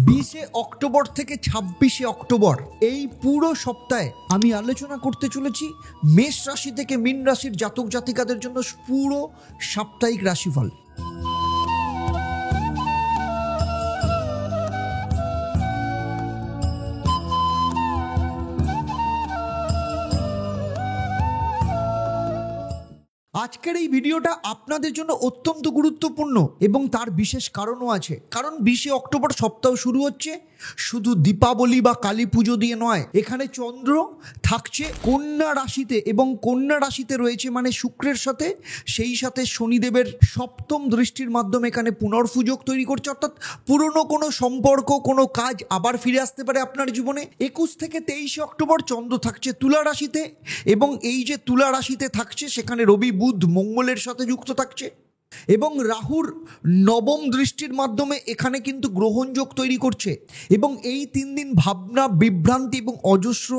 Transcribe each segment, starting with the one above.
20 October থেকে 26 October এই পুরো সপ্তাহে আমি আলোচনা করতে চলেছি মেষ রাশি থেকে মীন রাশির জাতক জাতিকাদের জন্য পুরো সাপ্তাহিক রাশিফল। আজকের এই ভিডিওটা আপনাদের জন্য অত্যন্ত গুরুত্বপূর্ণ এবং তার বিশেষ কারণও আছে। কারণ 20 অক্টোবর সপ্তাহ শুরু হচ্ছে শুধু দীপাবলি বা কালী পুজো দিয়ে নয়। এখানে চন্দ্র থাকছে কন্যা রাশিতে এবং কন্যা রাশিতে রয়েছে মানে শুক্রের সাথে, সেই সাথে শনিদেবের সপ্তম দৃষ্টির মাধ্যমে এখানে পুনর্সুযোগ তৈরি করছে। অর্থাৎ পুরনো কোনো সম্পর্ক, কোনো কাজ আবার ফিরে আসতে পারে আপনার জীবনে। 21 থেকে 23 অক্টোবর চন্দ্র থাকছে তুলা রাশিতে এবং এই যে তুলা রাশিতে থাকছে সেখানে রবি বুধ মঙ্গলের সাথে যুক্ত থাকছে এবং রাহুর নবম দৃষ্টির মাধ্যমে এখানে কিন্তু গ্রহণযোগ তৈরি করছে এবং এই 3 দিন ভাবনা, বিভ্রান্তি এবং অজস্র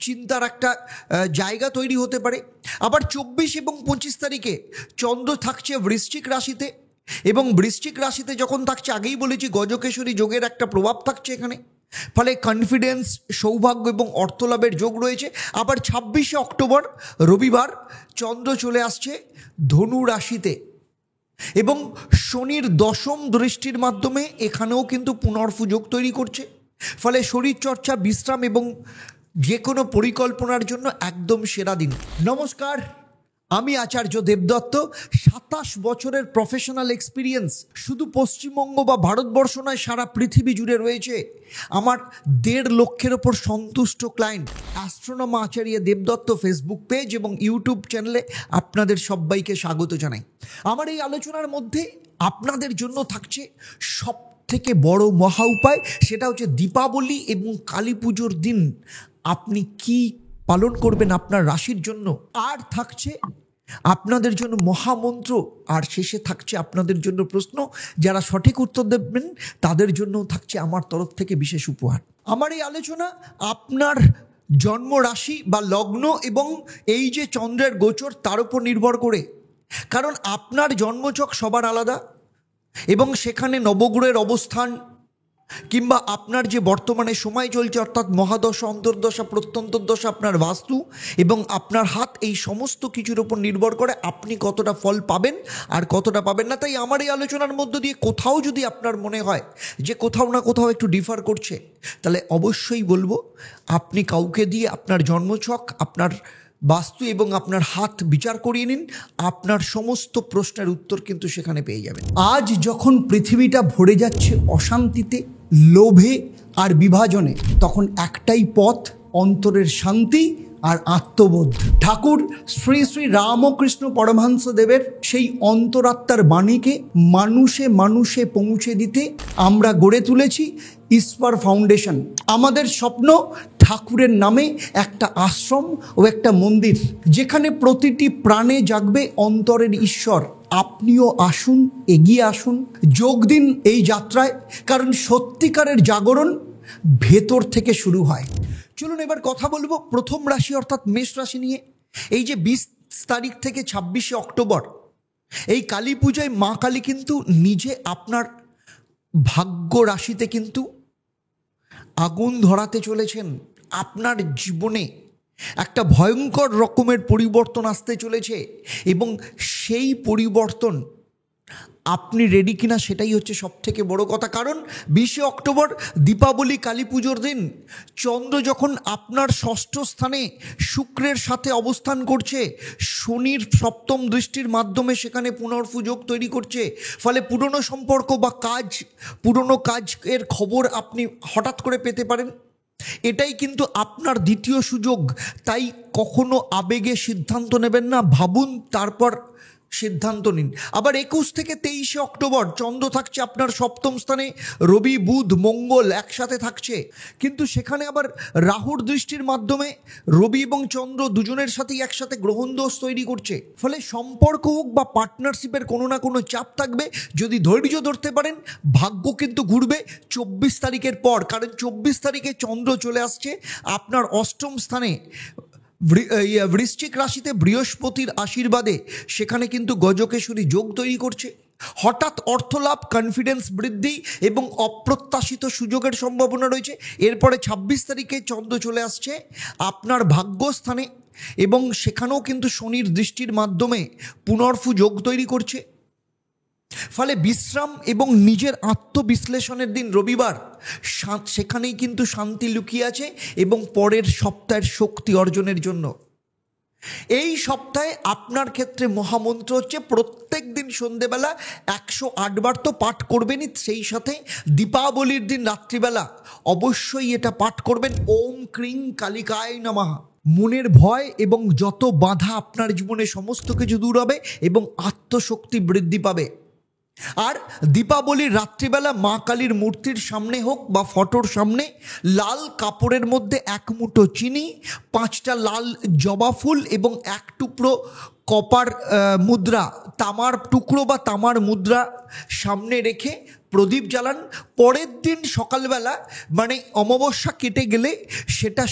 চিন্তার একটা জায়গা তৈরি হতে পারে। আবার 24 এবং 25 তারিখে চন্দ্র থাকছে বৃশ্চিক রাশিতে এবং বৃশ্চিক রাশিতে যখন থাকছে, আগেই বলেছি গজকেশরী যোগের একটা প্রভাব থাকছে এখানে, ফলে কনফিডেন্স, সৌভাগ্য এবং অর্থলাভের যোগ রয়েছে। আবার 26 অক্টোবর রবিবার চন্দ্র চলে আসছে ধনু রাশিতে এবং শনির দশম দৃষ্টির মাধ্যমে এখানেও কিন্তু পুনর্সুযোগ তৈরি করছে। ফলে শরীরচর্চা, বিশ্রাম এবং যে কোনো পরিকল্পনার জন্য একদম সেরা দিন। নমস্কার, আমি আচার্য দেবদত্ত। 27 বছরের প্রফেশনাল এক্সপিরিয়েন্স শুধু পশ্চিমবঙ্গ বা ভারতবর্ষ নয়, সারা পৃথিবী জুড়ে রয়েছে। আমার 1.5 লক্ষের ওপর সন্তুষ্ট ক্লায়েন্ট। অ্যাস্ট্রোনমার আচার্য দেবদত্ত ফেসবুক পেজ এবং ইউটিউব চ্যানেলে আপনাদের সবাইকে স্বাগত জানাই। আমার এই আলোচনার মধ্যে আপনাদের জন্য থাকছে সব থেকে বড় মহা উপায়, সেটা হচ্ছে দীপাবলি এবং কালী পুজোর দিন আপনি কি পালন করবেন আপনার রাশির জন্য। আর থাকছে আপনাদের জন্য মহামন্ত্র, আর শেষে থাকছে আপনাদের জন্য প্রশ্ন। যারা সঠিক উত্তর দেবেন তাদের জন্য থাকছে আমার তরফ থেকে বিশেষ উপহার। আমার এই আলোচনা আপনার জন্ম রাশি বা লগ্ন এবং এই যে চন্দ্রের গোচর তার উপর নির্ভর করে, কারণ আপনার জন্মছক সবার আলাদা এবং সেখানে নবগ্রহের অবস্থান কিংবা আপনার যে বর্তমানে সময় চলছে অর্থাৎ মহাদশা, অন্তর্দশা, প্রত্যন্তর্দশা, আপনার বাস্তু এবং আপনার হাত, এই সমস্ত কিছুর উপর নির্ভর করে আপনি কতটা ফল পাবেন আর কতটা পাবেন না। তাই আমার এই আলোচনার মধ্য দিয়ে কোথাও যদি আপনার মনে হয় যে কোথাও না কোথাও একটু ডিফার করছে, তাহলে অবশ্যই বলবো আপনি কাউকে দিয়ে আপনার জন্মছক, আপনার বাস্তু এবং আপনার হাত বিচার করিয়ে নিন। আপনার সমস্ত প্রশ্নের উত্তর কিন্তু সেখানে পেয়ে যাবেন। আজ যখন পৃথিবীটা ভরে যাচ্ছে অশান্তিতে, লোভে আর বিভাজনে, তখন একটাই পথ, অন্তরের শান্তি আর আত্মবোধ। ঠাকুর শ্রী শ্রী রামকৃষ্ণ পরমহংস দেবের সেই অন্তরাত্মার বাণীকে মানুষে মানুষে পৌঁছে দিতে আমরা গড়ে তুলেছি ঈশ্বর ফাউন্ডেশন। আমাদের স্বপ্ন ঠাকুরের নামে একটা আশ্রম ও একটা মন্দির, যেখানে প্রতিটি প্রাণে জাগবে অন্তরের ঈশ্বর। আপনিও আসুন, এগিয়ে আসুন, যোগ দিন এই যাত্রায়, কারণ সত্যিকারের জাগরণ ভেতর থেকে শুরু হয়। চলুন এবার কথা বলবো প্রথম রাশি অর্থাৎ মেষ রাশি নিয়ে। এই যে 20 তারিখ থেকে 26 অক্টোবর এই কালী পূজায় মা কালী কিন্তু নিজে আপনার ভাগ্য রাশিতে কিন্তু আগুন ধরাতে চলেছেন। আপনার জীবনে একটা ভয়ঙ্কর রকমের পরিবর্তন আসতে চলেছে এবং সেই পরিবর্তন আপনি রেডি কিনা সেটাই হচ্ছে সব থেকে বড় কথা। কারণ 20 অক্টোবর দীপাবলি কালী পুজোর দিন চন্দ্র যখন আপনার ষষ্ঠ স্থানে শুক্রের সাথে অবস্থান করছে, শনির সপ্তম দৃষ্টির মাধ্যমে সেখানে পুনর্সুযোগ তৈরি করছে। ফলে পুরনো সম্পর্ক বা কাজ, পুরনো কাজের খবর আপনি হঠাৎ করে পেতে পারেন। এটাই কিন্তু আপনার দ্বিতীয় সুযোগ। তাই কখনো আবেগে সিদ্ধান্ত নেবেন না, ভাবুন তারপর সিদ্ধান্ত নিন। আবার 21 থেকে 23 অক্টোবর চন্দ্র থাকছে আপনার সপ্তম স্থানে, রবি বুধ মঙ্গল একসাথে থাকছে, কিন্তু সেখানে আবার রাহুর দৃষ্টির মাধ্যমে রবি এবং চন্দ্র দুজনের সাথেই একসাথে গ্রহণ দোষ তৈরি করছে। ফলে সম্পর্ক হোক বা পার্টনারশিপের কোনো না কোনো চাপ থাকবে। যদি ধৈর্য ধরতে পারেন ভাগ্য কিন্তু ঘুরবে 24 তারিখের পর, কারণ 24 তারিখে চন্দ্র চলে আসছে আপনার অষ্টম স্থানে বৃশ্চিক রাশিতে বৃহস্পতির আশীর্বাদে। সেখানে কিন্তু গজকেশরী যোগ তৈরি করছে। হঠাৎ অর্থলাভ, কনফিডেন্স বৃদ্ধি এবং অপ্রত্যাশিত সুযোগের সম্ভাবনা রয়েছে। এরপরে 26 তারিখে চন্দ্র চলে আসছে আপনার ভাগ্যস্থানে এবং সেখানেও কিন্তু শনির দৃষ্টির মাধ্যমে পুনর্ফু যোগ তৈরি করছে। ফলে বিশ্রাম এবং নিজের আত্মবিশ্লেষণের দিন রবিবার, সেখানেই কিন্তু শান্তি লুকিয়ে আছে এবং পরের সপ্তাহের শক্তি অর্জনের জন্য। এই সপ্তাহে আপনার ক্ষেত্রে মহামন্ত্র হচ্ছে প্রত্যেক দিন সন্ধেবেলা 108 বার তো পাঠ করবেনই, সেই সাথে দীপাবলির দিন রাত্রিবেলা অবশ্যই এটা পাঠ করবেন, ওম ক্রিং কালিকায় নমঃ। মনের ভয় এবং যত বাধা আপনার জীবনে সমস্ত কিছু দূর হবে এবং আত্মশক্তি বৃদ্ধি পাবে। আর দীপাবলির রাত্রিবেলা মা কালীর মূর্তির সামনে হোক বা ফটোর সামনে লাল কাপড়ের মধ্যে 1 মুঠো চিনি, 5টা লাল জবা ফুল এবং 1 টুকরো কপার মুদ্রা, তামার টুকরো বা তামার মুদ্রা সামনে রেখে প্রদীপ জ্বালান। পরের দিন সকালবেলা মানে অমাবস্যা কেটে গেলে সেটা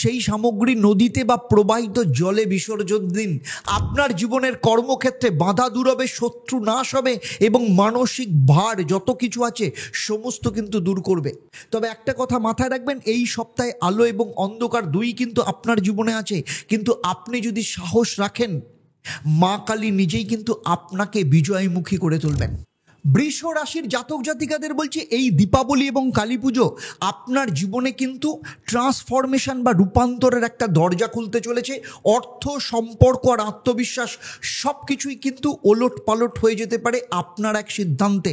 সেই সামগ্রী নদীতে বা প্রবাহিত জলে বিসর্জন দিন। আপনার জীবনের কর্মক্ষেত্রে বাধা দূর হবে, শত্রু নাশ হবে এবং মানসিক ভার যত কিছু আছে সমস্ত কিন্তু দূর করবে। তবে একটা কথা মাথায় রাখবেন, এই সপ্তাহে আলো এবং অন্ধকার দুই কিন্তু আপনার জীবনে আছে, কিন্তু আপনি যদি সাহস রাখেন মা কালী নিজেই কিন্তু আপনাকে বিজয়মুখী করে তুলবেন। বৃষ রাশির জাতক জাতিকাদের বলছি, এই দীপাবলি এবং কালী পুজো আপনার জীবনে কিন্তু ট্রান্সফরমেশন বা রূপান্তরের একটা দরজা খুলতে চলেছে। অর্থ, সম্পর্ক আর আত্মবিশ্বাস সব কিছুই কিন্তু ওলট পালট হয়ে যেতে পারে আপনার এক সিদ্ধান্তে।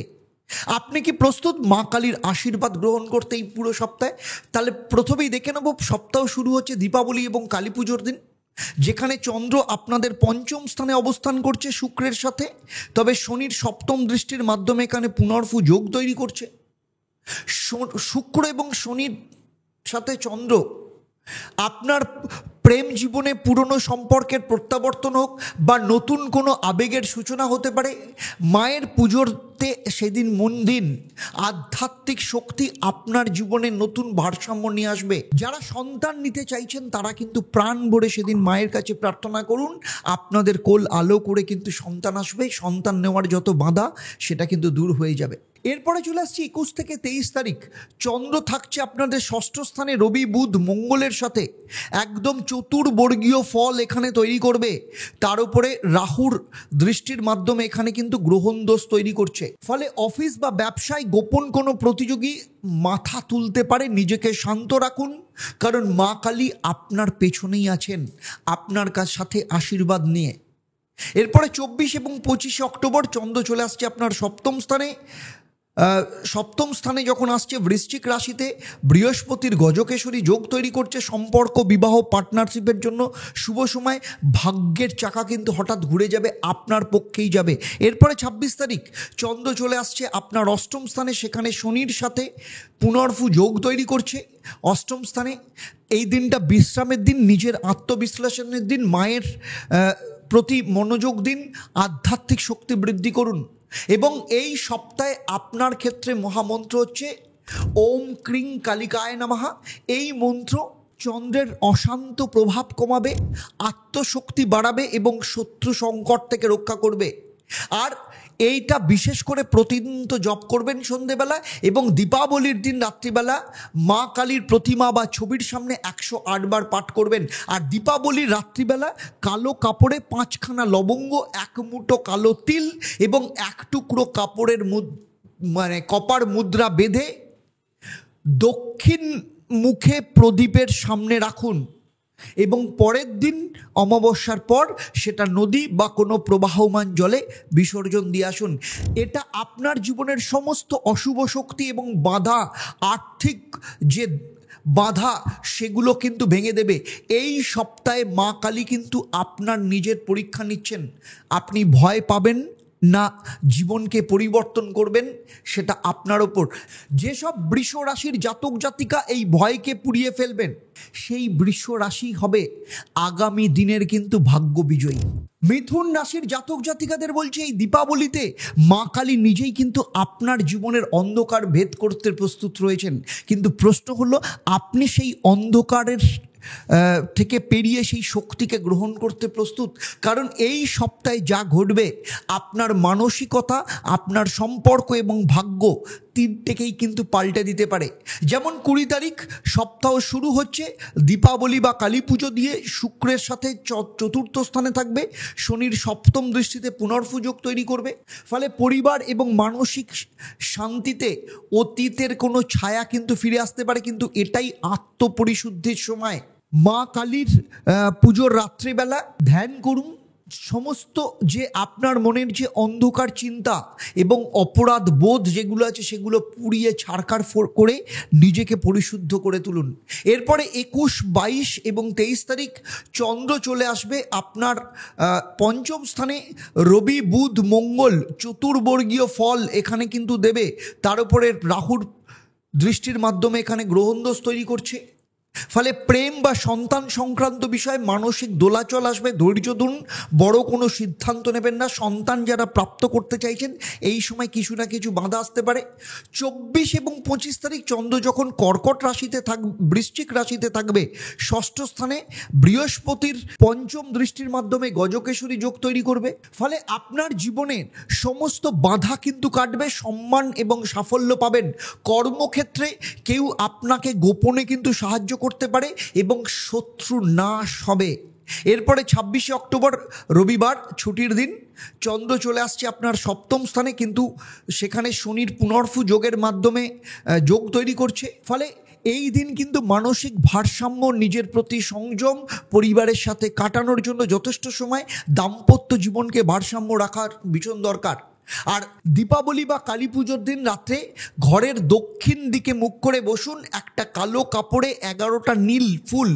আপনি কি প্রস্তুত মা কালীর আশীর্বাদ গ্রহণ করতে এই পুরো সপ্তাহে? তাহলে প্রথমেই দেখে নেব, সপ্তাহ শুরু হচ্ছে দীপাবলি এবং কালী পুজোর দিন, যেখানে চন্দ্র আপনাদের 5ম স্থানে অবস্থান করছে শুক্রের সাথে। তবে শনির 7ম দৃষ্টির মাধ্যমে এখানে পুনর্ফু যোগ তৈরি করছে। শুক্র এবং শনির সাথে চন্দ্র আপনার প্রেম জীবনে পুরনো সম্পর্কের প্রত্যাবর্তন হোক বা নতুন কোনো আবেগের সূচনা হতে পারে। মায়ের পুজোতে সেদিন মন দিন, আধ্যাত্মিক শক্তি আপনার জীবনে নতুন ভারসাম্য নিয়ে আসবে। যারা সন্তান নিতে চাইছেন তারা কিন্তু প্রাণ ভরে সেদিন মায়ের কাছে প্রার্থনা করুন, আপনাদের কোল আলো করে কিন্তু সন্তান আসবে। সন্তান নেওয়ার যত বাধা সেটা কিন্তু দূর হয়ে যাবে। এরপরে চলে আসছি 21 থেকে 23 তারিখ, চন্দ্র থাকছে আপনাদের 6ষ্ঠ স্থানে রবি বুধ মঙ্গলের সাথে, একদম চতুর্বর্গীয় ফল এখানে তৈরি করবে। তার উপরে রাহুর দৃষ্টির মাধ্যমে এখানে কিন্তু গ্রহণ দোষ তৈরি করছে। ফলে অফিস বা ব্যবসায় গোপন কোনো প্রতিযোগী মাথা তুলতে পারে। নিজেকে শান্ত রাখুন, কারণ মা কালী আপনার পেছনেই আছেন আপনার সাথে আশীর্বাদ নিয়ে। এরপরে 24 এবং 25 অক্টোবর চন্দ্র চলে আসছে আপনার 7ম স্থানে। 7ম স্থানে যখন আসছে বৃশ্চিক রাশিতে, বৃহস্পতির গজকেশরী যোগ তৈরি করছে। সম্পর্ক, বিবাহ, পার্টনারশিপের জন্য শুভ সময়। ভাগ্যের চাকা কিন্তু হঠাৎ ঘুরে যাবে, আপনার পক্ষেই যাবে। এরপরে 26 তারিখ চন্দ্র চলে আসছে আপনার 8ম স্থানে, সেখানে শনির সাথে পুনর্ফু যোগ তৈরি করছে 8ম স্থানে। এই দিনটা বিশ্রামের দিন, নিজের আত্মবিশ্লেষণের দিন, মায়ের প্রতি মনোযোগ দিন, আধ্যাত্মিক শক্তি বৃদ্ধি করুন। এবং এই সপ্তাহে আপনার ক্ষেত্রে মহামন্ত্র হচ্ছে ওম ক্রিং কালিকায় নমঃ। এই মন্ত্র চন্দ্রের অশান্ত প্রভাব কমাবে, আত্মশক্তি বাড়াবে এবং শত্রু সংকট থেকে রক্ষা করবে। আর এইটা বিশেষ করে প্রতিদিন তো জপ করবেন সন্ধেবেলা, এবং দীপাবলির দিন রাত্রিবেলা মা কালীর প্রতিমা বা ছবির সামনে 108 বার পাঠ করবেন। আর দীপাবলির রাত্রিবেলা কালো কাপড়ে 5খানা লবঙ্গ, 1 মুঠো কালো তিল এবং 1 টুকরো কাপড়ের কপার মুদ্রা বেঁধে দক্ষিণ মুখে প্রদীপের সামনে রাখুন এবং পরের দিন অমাবস্যার পর সেটা নদী বা কোনো প্রবাহমান জলে বিসর্জন দিয়ে আসুন। এটা আপনার জীবনের সমস্ত অশুভ শক্তি এবং বাধা, আর্থিক যে বাধা সেগুলো কিন্তু ভেঙে দেবে। এই সপ্তাহে মা কালী কিন্তু আপনার নিজের পরীক্ষা নিচ্ছেন। আপনি ভয় পাবেন না জীবনকে পরিবর্তন করবেন, সেটা আপনার ওপর। যেসব বৃষ রাশির জাতক জাতিকা এই ভয়কে পুড়িয়ে ফেলবেন, সেই বৃষ রাশি হবে আগামী দিনের কিন্তু ভাগ্য বিজয়ী। মিথুন রাশির জাতক জাতিকাদের বলছে, এই দীপাবলিতে মা কালী নিজেই কিন্তু আপনার জীবনের অন্ধকার ভেদ করতে প্রস্তুত রয়েছেন। কিন্তু প্রশ্ন হলো, আপনি সেই অন্ধকারের থেকে পেরিয়ে সেই শক্তিকে গ্রহণ করতে প্রস্তুত। কারণ এই সপ্তাহে যা ঘটবে, আপনার মানসিকতা, আপনার সম্পর্ক এবং ভাগ্য তিনটেকেই কিন্তু পাল্টে দিতে পারে। যেমন 20 তারিখ সপ্তাহ শুরু হচ্ছে দীপাবলি বা কালী পুজো দিয়ে, শুক্রের সাথে চতুর্থ স্থানে থাকবে, শনির সপ্তম দৃষ্টিতে পুনর্ফুযোগ তৈরি করবে। ফলে পরিবার এবং মানসিক শান্তিতে অতীতের কোনো ছায়া কিন্তু ফিরে আসতে পারে, কিন্তু এটাই আত্মপরিশুদ্ধির সময়। মা কালীর পুজোর রাত্রিবেলা ধ্যান করুন। সমস্ত যে আপনার মনের যে অন্ধকার চিন্তা এবং অপরাধ বোধ যেগুলো আছে সেগুলো পুড়িয়ে ছারখার করে নিজেকে পরিশুদ্ধ করে তুলুন। এরপরে 21, 22 এবং 23 তারিখ চন্দ্র চলে আসবে আপনার পঞ্চম স্থানে। রবি, বুধ, মঙ্গল চতুর্বর্গীয় ফল এখানে কিন্তু দেবে। তার উপরে রাহুর দৃষ্টির মাধ্যমে এখানে গ্রহণদোষ তৈরি করছে। ফলে প্রেম বা সন্তান সংক্রান্ত বিষয়ে মানসিক দোলাচল আসবে। ধৈর্য ধরুন, বড় কোনো সিদ্ধান্ত নেবেন না। সন্তান যারা প্রাপ্ত করতে চাইছেন, এই সময় কিছু না কিছু বাধা আসতে পারে। 24 এবং 25 তারিখ চন্দ্র যখন কর্কট রাশিতে বৃশ্চিক রাশিতে থাকবে, ষষ্ঠ স্থানে বৃহস্পতির পঞ্চম দৃষ্টির মাধ্যমে গজকেশরী যোগ তৈরি করবে। ফলে আপনার জীবনের সমস্ত বাধা কিন্তু কাটবে, সম্মান এবং সাফল্য পাবেন। কর্মক্ষেত্রে কেউ আপনাকে গোপনে কিন্তু সাহায্য করতে পারে এবং শত্রু নাশ হবে। এরপরে 26শে অক্টোবর রবিবার ছুটির দিন, চন্দ্র চলে আসছে আপনার সপ্তম স্থানে, কিন্তু সেখানে শনির পুনর্ফু যোগের মাধ্যমে যোগ তৈরি করছে। ফলে এই দিন কিন্তু মানসিক ভারসাম্য, নিজের প্রতি সংযম, পরিবারের সাথে কাটানোর জন্য যথেষ্ট সময়। দাম্পত্য জীবনকে ভারসাম্য রাখার ভীষণ দরকার। আর দীপাবলি বা কালী পুজোর দিন রাত্রে ঘরের দক্ষিণ দিকে মুখ করে বসুন। একটা কালো কাপড়ে 11টা নীল ফুল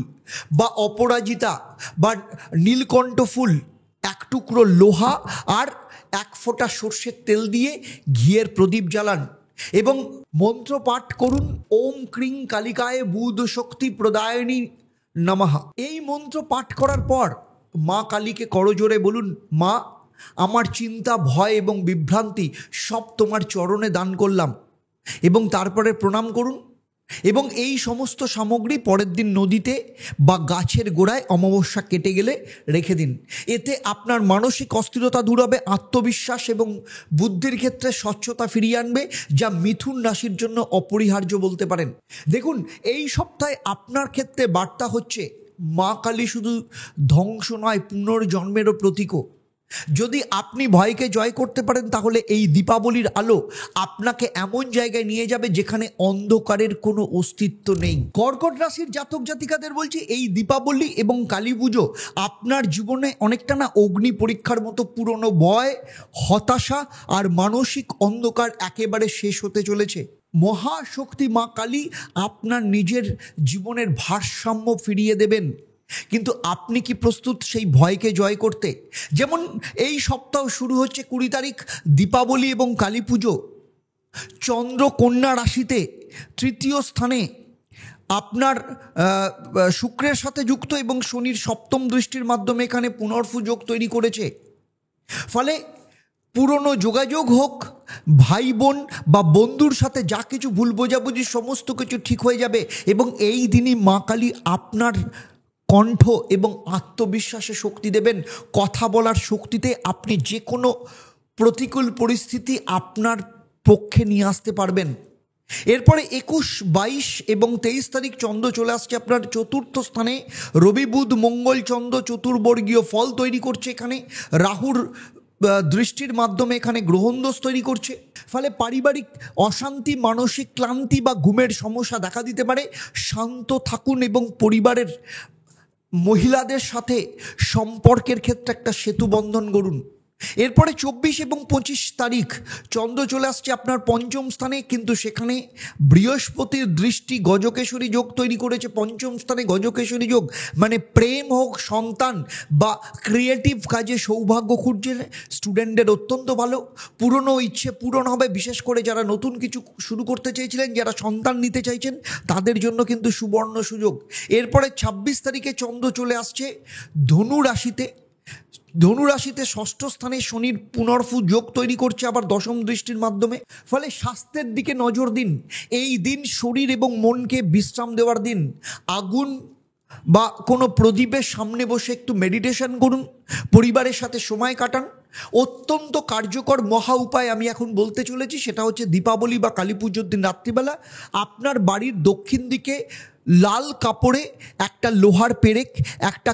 বা অপরাজিতা বা নীলকণ্ঠ ফুল, এক টুকরো লোহা আর 1 ফোঁটা সর্ষের তেল দিয়ে ঘিয়ের প্রদীপ জ্বালান এবং মন্ত্র পাঠ করুন, ওম ক্রিং কালিকায় বুধ শক্তি প্রদায়নী নমঃ। এই মন্ত্র পাঠ করার পর মা কালীকে করজোড়ে বলুন, মা, আমার চিন্তা, ভয় এবং বিভ্রান্তি সব তোমার চরণে দান করলাম, এবং তারপরে প্রণাম করুন। এবং এই সমস্ত সামগ্রী পরের দিন নদীতে বা গাছের গোড়ায় অমাবস্যা কেটে গেলে রেখে দিন। এতে আপনার মানসিক অস্থিরতা দূর হবে, আত্মবিশ্বাস এবং বুদ্ধির ক্ষেত্রে স্বচ্ছতা ফিরিয়ে আনবে, যা মিথুন রাশির জন্য অপরিহার্য বলতে পারেন। দেখুন, এই সপ্তাহে আপনার ক্ষেত্রে বার্তা হচ্ছে, মা কালী শুধু ধ্বংস নয়, পুনর্জন্মেরও প্রতীকও। যদি আপনি ভয়কে জয় করতে পারেন, তাহলে এই দীপাবলির আলো আপনাকে এমন জায়গায় নিয়ে যাবে যেখানে অন্ধকারের কোনো অস্তিত্ব নেই। কর্কট রাশির জাতক জাতিকাদের বলছি, এই দীপাবলি এবং কালী পুজো আপনার জীবনে অনেকটা না অগ্নি পরীক্ষার মতো। পুরনো ভয়, হতাশা আর মানসিক অন্ধকার একেবারে শেষ হতে চলেছে। মহাশক্তি মা কালী আপনার নিজের জীবনের ভারসাম্য ফিরিয়ে দেবেন। কিন্তু আপনি কি প্রস্তুত সেই ভয়কে জয় করতে? যেমন এই সপ্তাহ শুরু হচ্ছে 20 তারিখ দীপাবলি এবং কালী পুজো। চন্দ্র কন্যা রাশিতে তৃতীয় স্থানে আপনার শুক্রের সাথে যুক্ত এবং শনির সপ্তম দৃষ্টির মাধ্যমে এখানে পুনর্ফু যোগ তৈরি করেছে। ফলে পুরনো যোগাযোগ হোক, ভাই বোন বা বন্ধুর সাথে যা কিছু ভুল বোঝাবুঝি, সমস্ত কিছু ঠিক হয়ে যাবে। এবং এই দিনই মা কালী আপনার কণ্ঠ এবং আত্মবিশ্বাসে শক্তি দেবেন। কথা বলার শক্তিতে আপনি যে কোনো প্রতিকূল পরিস্থিতি আপনার পক্ষে নিয়ে আসতে পারবেন। এরপরে 21, 22 এবং 23 তারিখ চন্দ্র চলে আসছে আপনার চতুর্থ স্থানে। রবি, বুধ, মঙ্গল, চন্দ্র চতুর্বর্গীয় ফল তৈরি করছে। এখানে রাহুর দৃষ্টির মাধ্যমে এখানে গ্রহণদোষ তৈরি করছে। ফলে পারিবারিক অশান্তি, মানসিক ক্লান্তি বা ঘুমের সমস্যা দেখা দিতে পারে। শান্ত থাকুন এবং পরিবারের মহিলাদের সাথে সম্পর্কের ক্ষেত্রে একটা সেতু বন্ধন করুন। এরপরে 24 এবং 25 তারিখ চন্দ্র চলে আসছে আপনার পঞ্চম স্থানে, কিন্তু সেখানে বৃহস্পতির দৃষ্টি গজকেশরী যোগ তৈরি করেছে। পঞ্চম স্থানে গজকেশরী যোগ মানে প্রেম হোক, সন্তান বা ক্রিয়েটিভ কাজে সৌভাগ্য খুঁজছে স্টুডেন্টদের অত্যন্ত ভালো। পুরনো ইচ্ছে পূরণ হবে, বিশেষ করে যারা নতুন কিছু শুরু করতে চেয়েছিলেন, যারা সন্তান নিতে চাইছেন, তাদের জন্য কিন্তু সুবর্ণ সুযোগ। এরপরে 26 তারিখে চন্দ্র চলে আসছে ধনু রাশিতে। ধনু রাশিতে ষষ্ঠ স্থানে শনির পুনর্ফু যোগ তৈরি করছে আবার দশম দৃষ্টির মাধ্যমে। ফলে স্বাস্থ্যের দিকে নজর দিন। এই দিন শরীর এবং মনকে বিশ্রাম দেওয়ার দিন। আগুন বা কোনো প্রদীপের সামনে বসে একটু মেডিটেশন করুন, পরিবারের সাথে সময় কাটান। অত্যন্ত কার্যকর মহা উপায় আমি এখন বলতে চলেছি, সেটা হচ্ছে দীপাবলি বা কালী পুজোর দিন রাত্রিবেলা আপনার বাড়ির দক্ষিণ দিকে লাল কাপড়ে একটা লোহার পেরেক, একটা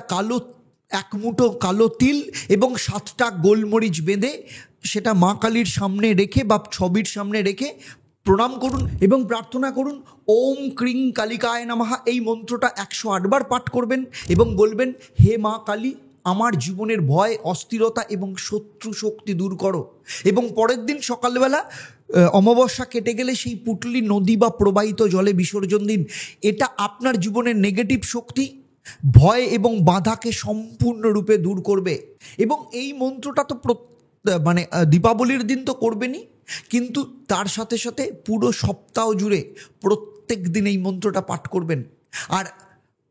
এক মুঠো কালো তিল এবং 7টা গোলমরিচ বেঁধে সেটা মা কালীর সামনে রেখে বা ছবির সামনে রেখে প্রণাম করুন এবং প্রার্থনা করুন, ওম ক্রিং কালিকায় নমঃ। এই মন্ত্রটা 108 বার পাঠ করবেন এবং বলবেন, হে মা কালী, আমার জীবনের ভয়, অস্থিরতা এবং শত্রু শক্তি দূর করো। এবং পরের দিন সকালবেলা অমাবস্যা কেটে গেলে সেই পুটলি নদী বা প্রবাহিত জলে বিসর্জন দিন। এটা আপনার জীবনের নেগেটিভ শক্তি, ভয় এবং বাধাকে সম্পূর্ণরূপে দূর করবে। এবং এই মন্ত্রটা তো মানে দীপাবলির দিন তো করবেনই, কিন্তু তার সাথে সাথে পুরো সপ্তাহ জুড়ে প্রত্যেক দিন এই মন্ত্রটা পাঠ করবেন। আর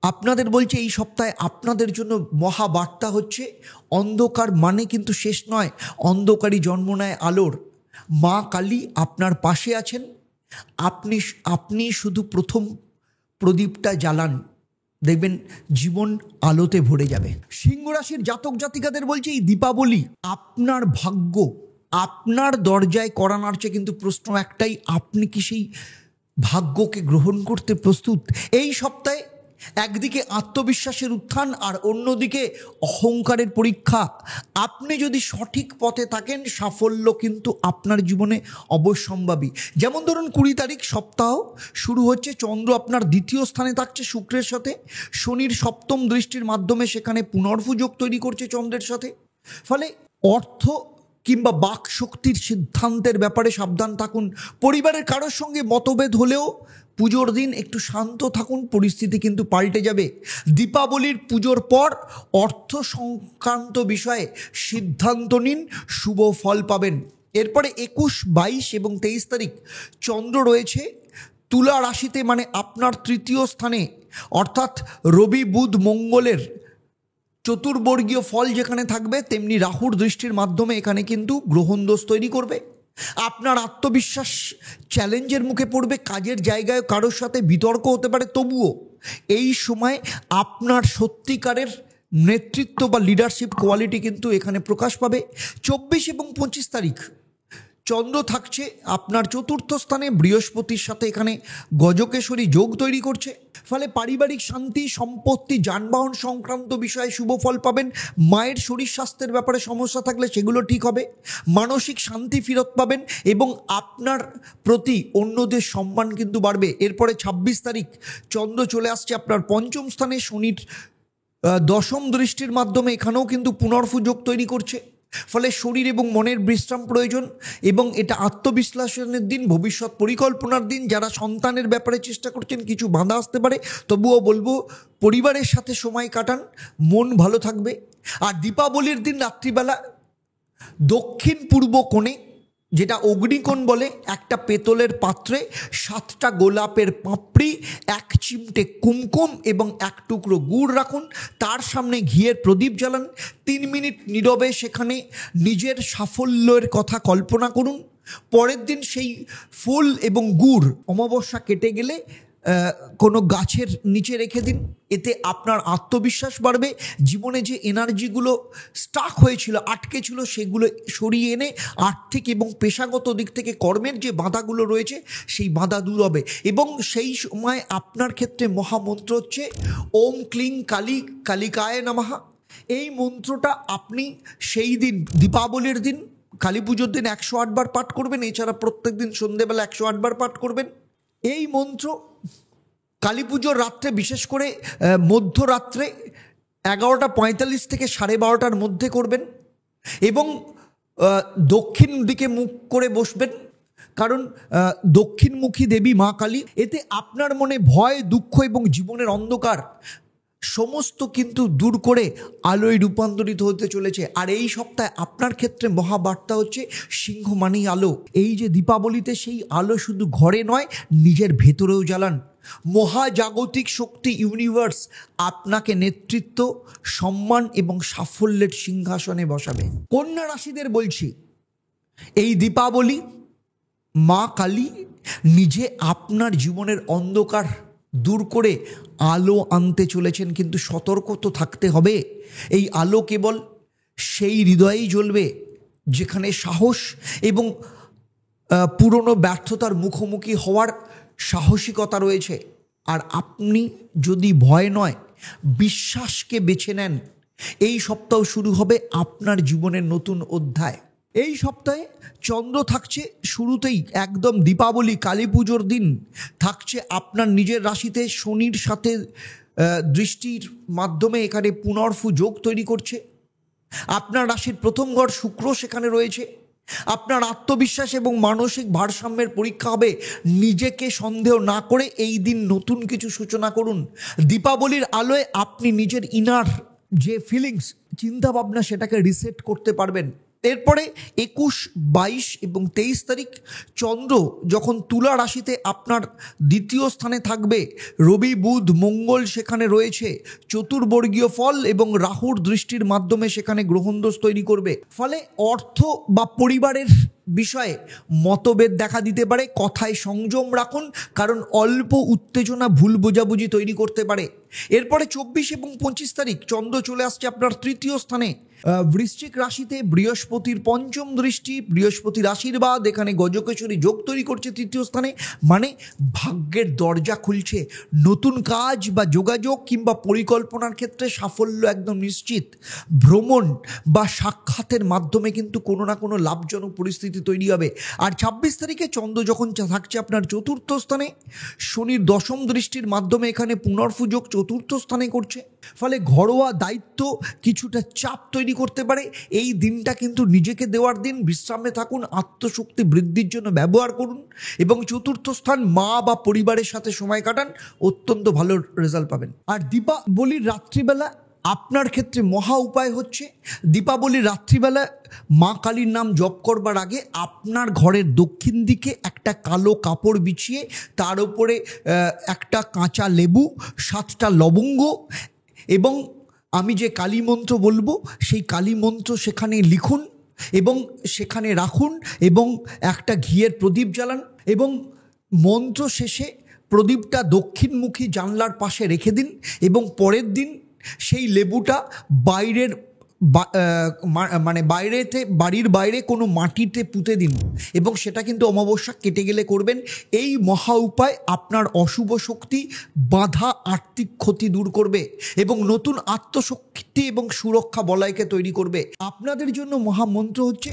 আপনাদের বলছে এই সপ্তাহে আপনাদের জন্য মহাবার্তা হচ্ছে, অন্ধকার মানে কিন্তু শেষ নয়, অন্ধকারই জন্ম নেয় আলোর। মা কালী আপনার পাশে আছেন, আপনি শুধু প্রথম প্রদীপটা জ্বালান, দেখবেন জীবন আলোতে ভরে যাবে। সিংহ রাশির জাতক জাতিকাদের বলছে এই দীপাবলি আপনার ভাগ্য আপনার দরজায় কড়া নাড়ছে, কিন্তু প্রশ্ন একটাই, আপনি কি সেই ভাগ্যকে গ্রহণ করতে প্রস্তুত? এই সপ্তাহে একদিকে আত্মবিশ্বাসের উত্থান আর অন্যদিকে অহংকারের পরীক্ষা। আপনি যদি সঠিক পথে থাকেন, সাফল্য কিন্তু আপনার জীবনে অবশ্যম্ভাবী। যেমন ধরুন 20 তারিখ সপ্তাহ শুরু হচ্ছে, চন্দ্র আপনার 2য় স্থানে থাকছে শুক্রের সাথে, শনির 7ম দৃষ্টির মাধ্যমে সেখানে পুনর্ভুযোগ তৈরি করছে চন্দ্রের সাথে। ফলে অর্থ কিংবা বাক শক্তির সিদ্ধান্তের ব্যাপারে সাবধান থাকুন। পরিবারের কারোর সঙ্গে মতভেদ হলেও পুজোর দিন একটু শান্ত থাকুন, পরিস্থিতি কিন্তু পাল্টে যাবে। দীপাবলির পুজোর পর অর্থ সংক্রান্ত বিষয়ে সিদ্ধান্ত নিন, শুভ ফল পাবেন। এরপরে 21, 22 এবং 23 তারিখ চন্দ্র রয়েছে তুলা রাশিতে, মানে আপনার 3য় স্থানে, অর্থাৎ রবি বুধ মঙ্গলের চতুর্বর্গীয় ফল যেখানে থাকবে, তেমনি রাহুর দৃষ্টির মাধ্যমে এখানে কিন্তু গ্রহণদোষ তৈরি করবে। আপনার আত্মবিশ্বাস চ্যালেঞ্জের মুখে পড়বে, কাজের জায়গায় কারোর সাথে বিতর্ক হতে পারে, তবুও এই সময় আপনার সত্যিকারের নেতৃত্ব বা লিডারশিপ কোয়ালিটি কিন্তু এখানে প্রকাশ পাবে। 24 এবং 25 তারিখ চন্দ্র থাকছে আপনার 4র্থ স্থানে, বৃহস্পতির সাথে এখানে গজকেশরী যোগ তৈরি করছে। ফলে পারিবারিক শান্তি, সম্পত্তি, যানবাহন সংক্রান্ত বিষয়ে শুভ ফল পাবেন। মায়ের শরীর স্বাস্থ্যের ব্যাপারে সমস্যা থাকলে সেগুলো ঠিক হবে। মানসিক শান্তি ফেরত পাবেন এবং আপনার প্রতি অন্যদের সম্মান কিন্তু বাড়বে। এরপরে 26 তারিখ চন্দ্র চলে আসছে আপনার 5ম স্থানে, শনির 10ম দৃষ্টির মাধ্যমে এখানেও কিন্তু পুনর্ভুযোগ তৈরি করছে। ফলে শরীর এবং মনের বিশ্রাম প্রয়োজন এবং এটা আত্মবিশ্লেষণের দিন, ভবিষ্যৎ পরিকল্পনার দিন। যারা সন্তানের ব্যাপারে চেষ্টা করছেন, কিছু বাধা আসতে পারে, তবুও বলবো পরিবারের সাথে সময় কাটান, মন ভালো থাকবে। আর দীপাবলির দিন রাত্রিবেলা দক্ষিণ পূর্ব কোণে, যেটা অগ্নিকোণ বলে, একটা পেতলের পাত্রে 7টা গোলাপের পাপড়ি, 1 চিমটে কুমকুম এবং 1 টুকরো গুড় রাখুন। তার সামনে ঘিয়ের প্রদীপ জ্বালান। 3 মিনিট নীরবে সেখানে নিজের সাফল্যের কথা কল্পনা করুন। পরের দিন সেই ফুল এবং গুড় অমাবস্যা কেটে গেলে কোনো গাছের নিচে রেখে দিন। এতে আপনার আত্মবিশ্বাস বাড়বে। জীবনে যে এনার্জিগুলো স্টাক হয়েছিল, আটকে ছিল, সেগুলো সরিয়ে এনে আর্থিক এবং পেশাগত দিক থেকে কর্মের যে বাধাগুলো রয়েছে, সেই বাধা দূর হবে। এবং সেই সময় আপনার ক্ষেত্রে মহামন্ত্র হচ্ছে ওম ক্লিং কালিকায় নমঃ। এই মন্ত্রটা আপনি সেই দিন, দীপাবলির দিন, কালী পুজোর দিন 108 বার পাঠ করবেন। এছাড়া প্রত্যেক দিন সন্ধ্যেবেলা 108 বার পাঠ করবেন। এই মন্ত্র কালী পুজোর রাত্রে, বিশেষ করে মধ্যরাত্রে 11:45 থেকে 12:30 মধ্যে করবেন এবং দক্ষিণ দিকে মুখ করে বসবেন, কারণ দক্ষিণমুখী দেবী মা কালী। এতে আপনার মনে ভয়, দুঃখ এবং জীবনের অন্ধকার সমস্ত কিন্তু দূর করে আলোয় রূপান্তরিত হতে চলেছে। আর এই সপ্তাহে আপনার ক্ষেত্রে মহাবার্তা হচ্ছে, সিংহ মানেই আলো। এই যে দীপাবলিতে সেই আলো শুধু ঘরে নয়, নিজের ভেতরেও জ্বালান। মহাজাগতিক শক্তি ইউনিভার্স আপনাকে নেতৃত্ব, সম্মান এবং সাফল্যের সিংহাসনে বসাবে। কন্যা রাশিদের বলছি, এই দীপাবলি মা কালী নিজে আপনার জীবনের অন্ধকার দূর করে আলো আনতে চলেছেন, কিন্তু সতর্ক তো থাকতে হবে। এই আলো কেবল সেই হৃদয়েই জ্বলবে যেখানে সাহস এবং পুরনো ব্যর্থতার মুখোমুখি হওয়ার সাহসিকতা রয়েছে। আর আপনি যদি ভয় নয় বিশ্বাসকে বেছে নেন, এই সপ্তাহ শুরু হবে আপনার জীবনের নতুন অধ্যায়। এই সপ্তাহে চন্দ্র থাকছে শুরুতেই একদম দীপাবলি কালী পুজোর দিন থাকছে আপনার নিজের রাশিতে, শনির সাথে দৃষ্টির মাধ্যমে এখানে পুনর্ফু যোগ তৈরি করছে। আপনার রাশির প্রথম ঘর শুক্র সেখানে রয়েছে। আপনার আত্মবিশ্বাস এবং মানসিক ভারসাম্যের পরীক্ষা হবে। নিজেকে সন্দেহ না করে এই দিন নতুন কিছু সূচনা করুন। দীপাবলির আলোয় আপনি নিজের ইনার যে ফিলিংস, চিন্তাভাবনা, সেটাকে রিসেট করতে পারবেন। এরপরে 21, 22 এবং 23 তারিখ চন্দ্র যখন তুলা রাশিতে আপনার দ্বিতীয় স্থানে থাকবে, রবি বুধ মঙ্গল সেখানে রয়েছে, চতুর্বর্গীয় ফল এবং রাহুর দৃষ্টির মাধ্যমে সেখানে গ্রহণদোষ তৈরি করবে। ফলে অর্থ বা পরিবারের বিষয়ে মতভেদ দেখা দিতে পারে। কথায় সংযম রাখুন, কারণ অল্প উত্তেজনা ভুল বোঝাবুঝি তৈরি করতে পারে। এরপরে 24 এবং 25 তারিখ চন্দ্র চলে আসছে আপনার তৃতীয় স্থানে, বৃশ্চিক রাশিতে বৃহস্পতির পঞ্চম দৃষ্টি, বৃহস্পতির আশীর্বাদ এখানে গজকেশরী যোগ তৈরি করছে তৃতীয় স্থানে। মানে ভাগ্যের দরজা খুলছে, নতুন কাজ বা যোগাযোগ কিংবা পরিকল্পনার ক্ষেত্রে সাফল্য একদম নিশ্চিত। ভ্রমণ বা সাক্ষাতের মাধ্যমে কিন্তু কোনো না কোনো লাভজনক পরিস্থিতি তৈরি হবে। আর 26 তারিখে চন্দ্র যখন থাকছে আপনার চতুর্থ স্থানে, শনির দশম দৃষ্টির মাধ্যমে এখানে পুনর্ফু যোগ চতুর্থ স্থানে করছে। ফলে ঘরোয়া দায়িত্ব কিছুটা চাপ তৈরি করতে পারে। এই দিনটা কিন্তু নিজেকে দেওয়ার দিন, বিশ্রামে থাকুন, আত্মশক্তি বৃদ্ধির জন্য ব্যবহার করুন এবং চতুর্থ স্থান মা বা পরিবারের সাথে সময় কাটান, অত্যন্ত ভালো রেজাল্ট পাবেন। আর দীপাবলির রাত্রিবেলা আপনার ক্ষেত্রে মহা উপায় হচ্ছে, দীপাবলির রাত্রিবেলা মা কালীর নাম জপ করবার আগে আপনার ঘরের দক্ষিণ দিকে একটা কালো কাপড় বিছিয়ে তার উপরে একটা কাঁচা লেবু, 7টা লবঙ্গ এবং আমি যে কালী মন্ত্র বলবো সেই কালী মন্ত্র সেখানে লিখুন এবং সেখানে রাখুন এবং একটা ঘিয়ের প্রদীপ জ্বালান এবং মন্ত্র শেষে প্রদীপটা দক্ষিণমুখী জানলার পাশে রেখে দিন এবং পরের দিন সেই লেবুটা বাইরের মানে বাইরেতে, বাড়ির বাইরে কোনো মাটিতে পুঁতে দিন এবং সেটা কিন্তু অমাবস্যা কেটে গেলে করবেন। এই মহা উপায় আপনার অশুভ শক্তি, বাধা, আর্থিক ক্ষতি দূর করবে এবং নতুন আত্মশক্তি এবং সুরক্ষা বলয়কে তৈরি করবে। আপনাদের জন্য মহামন্ত্র হচ্ছে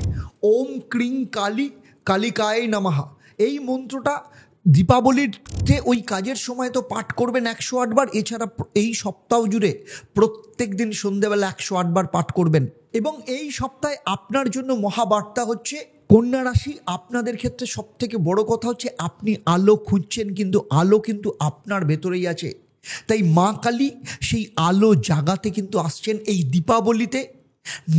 ওম ক্রিং কালী কালিকায় নমঃ। এই মন্ত্রটা দীপাবলিতে ওই কাজের সময় তো পাঠ করবেন 108 বার, এছাড়া এই সপ্তাহ জুড়ে প্রত্যেক দিন সন্ধ্যেবেলা 108 বার পাঠ করবেন। এবং এই সপ্তাহে আপনার জন্য মহাবার্তা হচ্ছে কন্যা রাশি, আপনাদের ক্ষেত্রে সব থেকে বড় কথা হচ্ছে আপনি আলো খুঁজছেন, কিন্তু আলো কিন্তু আপনার ভেতরেই আছে। তাই মা কালী সেই আলো জাগাতে কিন্তু আসছেন এই দীপাবলিতে।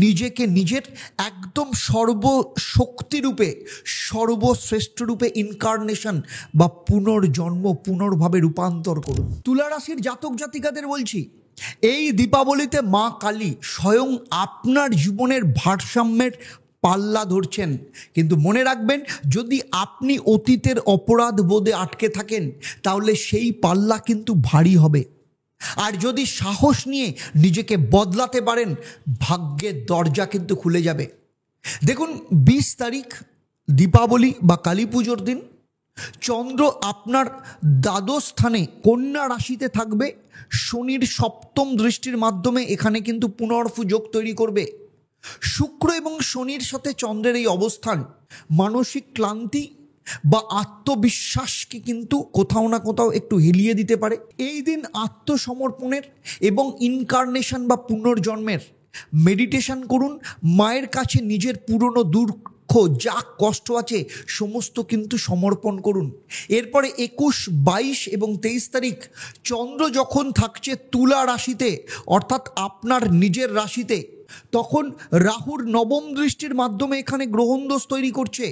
নিজেকে নিজের একদম সর্বশক্তিরূপে, সর্বশ্রেষ্ঠ রূপে ইনকার্নেশন বা পুনর্জন্ম, পুনর্ভাবে রূপান্তর করুন। তুলা রাশির জাতক জাতিকাদের বলছি, এই দীপাবলিতে মা কালী স্বয়ং আপনার জীবনের ভারসাম্যের পাল্লা ধরছেন। কিন্তু মনে রাখবেন, যদি আপনি অতীতের অপরাধ বোধে আটকে থাকেন তাহলে সেই পাল্লা কিন্তু ভারী হবে। আর যদি সাহস নিয়ে নিজেকে বদলাতে পারেন, ভাগ্যের দরজা কিন্তু খুলে যাবে। দেখুন, 20 তারিখ দীপাবলি বা কালী পুজোর দিন চন্দ্র আপনার দ্বাদশ স্থানে কন্যা রাশিতে থাকবে, শনির সপ্তম দৃষ্টির মাধ্যমে এখানে কিন্তু পুনর্ফু যোগ তৈরি করবে। শুক্র এবং শনির সাথে চন্দ্রের এই অবস্থান মানসিক ক্লান্তি বা আত্মবিশ্বাসকে কিন্তু কোথাও না কোথাও একটু হেলিয়ে দিতে পারে। এই দিন আত্মসমর্পণের এবং ইনকার্নেশন বা পুনর্জন্মের মেডিটেশন করুন। মায়ের কাছে নিজের পুরনো দুঃখ, যা কষ্ট আছে সমস্ত কিন্তু সমর্পণ করুন। এরপরে 21, 22 এবং 23 তারিখ চন্দ্র যখন থাকছে তুলা রাশিতে, অর্থাৎ আপনার নিজের রাশিতে, তখন রাহুর নবম দৃষ্টির মাধ্যমে এখানে গ্রহণদোষ তৈরি করছে।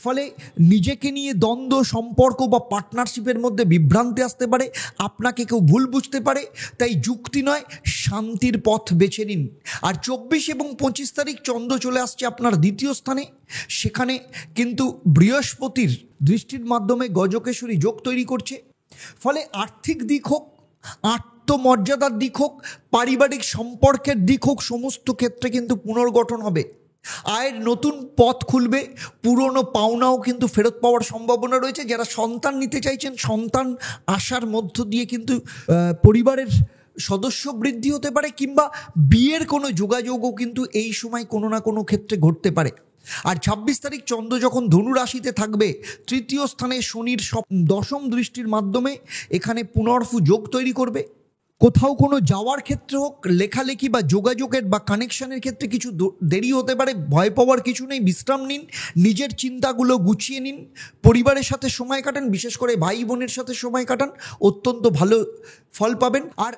ফলে নিজেকে নিয়ে দ্বন্দ্ব, সম্পর্ক বা পার্টনারশিপের মধ্যে বিভ্রান্তি আসতে পারে, আপনাকে কেউ ভুল বুঝতে পারে। তাই যুক্তি নয়, শান্তির পথ বেছে নিন। আর 24 এবং 25 তারিখ চন্দ্র চলে আসছে আপনার দ্বিতীয় স্থানে, সেখানে কিন্তু বৃহস্পতির দৃষ্টির মাধ্যমে গজকেশরী যোগ তৈরি করছে। ফলে আর্থিক দিক হোক, আত্মমর্যাদার দিক হোক, পারিবারিক সম্পর্কের দিক হোক, সমস্ত ক্ষেত্রে কিন্তু পুনর্গঠন হবে। আয়ের নতুন পথ খুলবে, পুরনো পাওনাও কিন্তু ফেরত পাওয়ার সম্ভাবনা রয়েছে। যারা সন্তান নিতে চাইছেন, সন্তান আসার মধ্য দিয়ে কিন্তু পরিবারের সদস্য বৃদ্ধি হতে পারে, কিংবা বিয়ের কোনো যোগাযোগও কিন্তু এই সময় কোনো না কোনো ক্ষেত্রে ঘটতে পারে। আর 26 তারিখ চন্দ্র যখন ধনু রাশিতে থাকবে, তৃতীয় স্থানে শনির দশম দৃষ্টির মাধ্যমে এখানে পুনর্ফু যোগ তৈরি করবে। কোথাও কোনো যাওয়ার ক্ষেত্রে হোক, লেখালেখি বা যোগাযোগের বা কানেকশনের ক্ষেত্রে কিছু দেরি হতে পারে। ভয় পাওয়ার কিছু নেই, বিশ্রাম নিন, নিজের চিন্তাগুলো গুছিয়ে নিন, পরিবারের সাথে সময় কাটান, বিশেষ করে ভাই বোনের সাথে সময় কাটান, অত্যন্ত ভালো ফল পাবেন। আর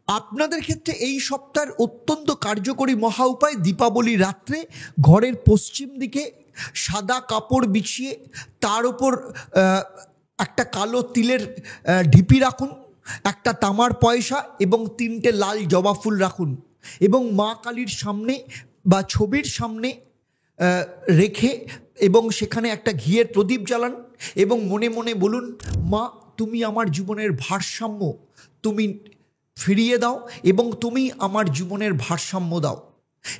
আপনাদের ক্ষেত্রে এই সপ্তাহের অত্যন্ত কার্যকরী মহা উপায়, দীপাবলি রাত্রে ঘরের পশ্চিম দিকে সাদা কাপড় বিছিয়ে তার ওপর একটা কালো তিলের ঢিপি রাখুন, একটা তামার পয়সা এবং 3টে লাল জবা ফুল রাখুন, এবং মা কালীর সামনে বা ছবির সামনে রেখে এবং সেখানে একটা ঘিয়ের প্রদীপ জ্বালান এবং মনে মনে বলুন, মা তুমি আমার জীবনের ভারসাম্য তুমি ফিরিয়ে দাও এবং তুমি আমার জীবনের ভারসাম্য দাও।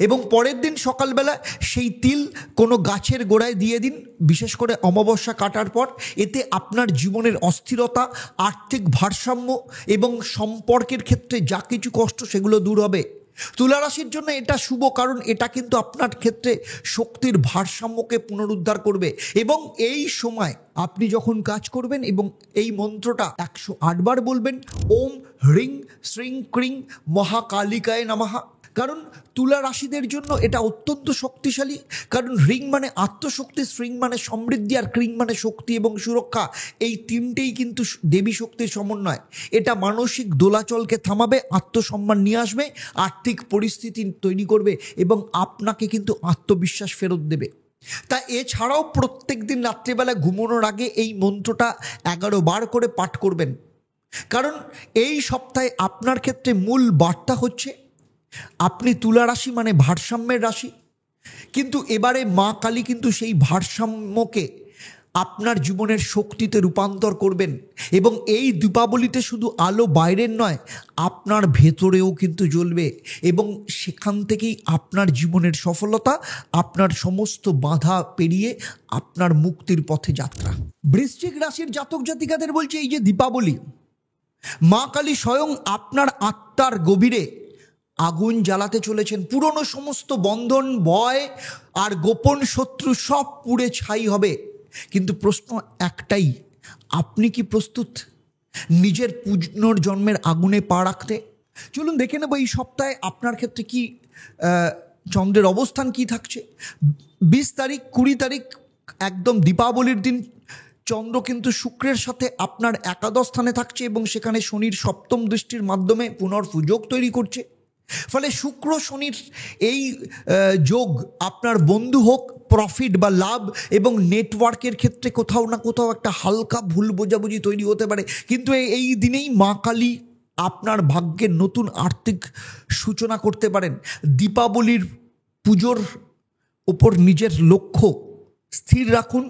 এবং পরের দিন সকালবেলা সেই তিল কোনো গাছের গোড়ায় দিয়ে দিন, বিশেষ করে অমাবস্যা কাটার পর। এতে আপনার জীবনের অস্থিরতা, আর্থিক ভারসাম্য এবং সম্পর্কের ক্ষেত্রে যা কিছু কষ্ট সেগুলো দূর হবে। তুলা রাশির জন্য এটা শুভ, কারণ এটা কিন্তু আপনার ক্ষেত্রে শক্তির ভারসাম্যকে পুনরুদ্ধার করবে। এবং এই সময় আপনি যখন কাজ করবেন এবং এই মন্ত্রটা 108 বার বলবেন, ওম হ্রিং শ্রীং ক্রিং মহাকালিকায় নমঃ। কারণ তুলা রাশিদের জন্য এটা অত্যন্ত শক্তিশালী, কারণ হ্রিং মানে আত্মশক্তি, শ্রীং মানে সমৃদ্ধি, আর ক্রিং মানে শক্তি এবং সুরক্ষা। এই তিনটেই কিন্তু দেবী শক্তির সমন্বয়। এটা মানসিক দোলাচলকে থামাবে, আত্মসম্মান নিয়ে আসবে, আর্থিক পরিস্থিতি তৈরি করবে এবং আপনাকে কিন্তু আত্মবিশ্বাস ফেরত দেবে। তা এছাড়াও প্রত্যেক দিন রাত্রিবেলা ঘুমানোর আগে এই মন্ত্রটা 11 বার করে পাঠ করবেন, কারণ এই সপ্তাহে আপনার ক্ষেত্রে মূল বার্তা হচ্ছে আপনি তুলা রাশি মানে ভারসাম্যের রাশি, কিন্তু এবারে মা কালী কিন্তু সেই ভারসাম্যকে আপনার জীবনের শক্তিতে রূপান্তর করবেন। এবং এই দীপাবলিতে শুধু আলো বাইরের নয়, আপনার ভেতরেও কিন্তু জ্বলবে এবং সেখান থেকেই আপনার জীবনের সফলতা, আপনার সমস্ত বাধা পেরিয়ে আপনার মুক্তির পথে যাত্রা। বৃশ্চিক রাশির জাতক জাতিকাদের বলছে, এই যে দীপাবলি, মা কালী স্বয়ং আপনার আত্মার গভীরে আগুন জ্বালাতে চলেছেন। পুরনো সমস্ত বন্ধন, ভয় আর গোপন শত্রু সব পুড়ে ছাই হবে। কিন্তু প্রশ্ন একটাই, আপনি কি প্রস্তুত নিজের পুনর্জন্মের আগুনে পা রাখতে? চলুন দেখে নেব এই সপ্তাহে আপনার ক্ষেত্রে কি চন্দ্রের অবস্থান কি থাকছে। 20 তারিখ 20 তারিখ একদম দীপাবলির দিন চন্দ্র কিন্তু শুক্রের সাথে আপনার একাদশ স্থানে থাকছে এবং সেখানে শনির সপ্তম দৃষ্টির মাধ্যমে পুনর্ফু যোগ তৈরি করছে। ফলে শুক্র শনির এই যোগ আপনার বন্ধু হোক, প্রফিট বা লাভ এবং নেটওয়ার্কের ক্ষেত্রে কোথাও না কোথাও একটা হালকা ভুল বোঝাবুঝি তৈরি হতে পারে। কিন্তু এই দিনেই মা কালী আপনার ভাগ্যের নতুন আর্থিক সূচনা করতে পারেন। দীপাবলির পুজোর ওপর নিজের লক্ষ্য স্থির রাখুন।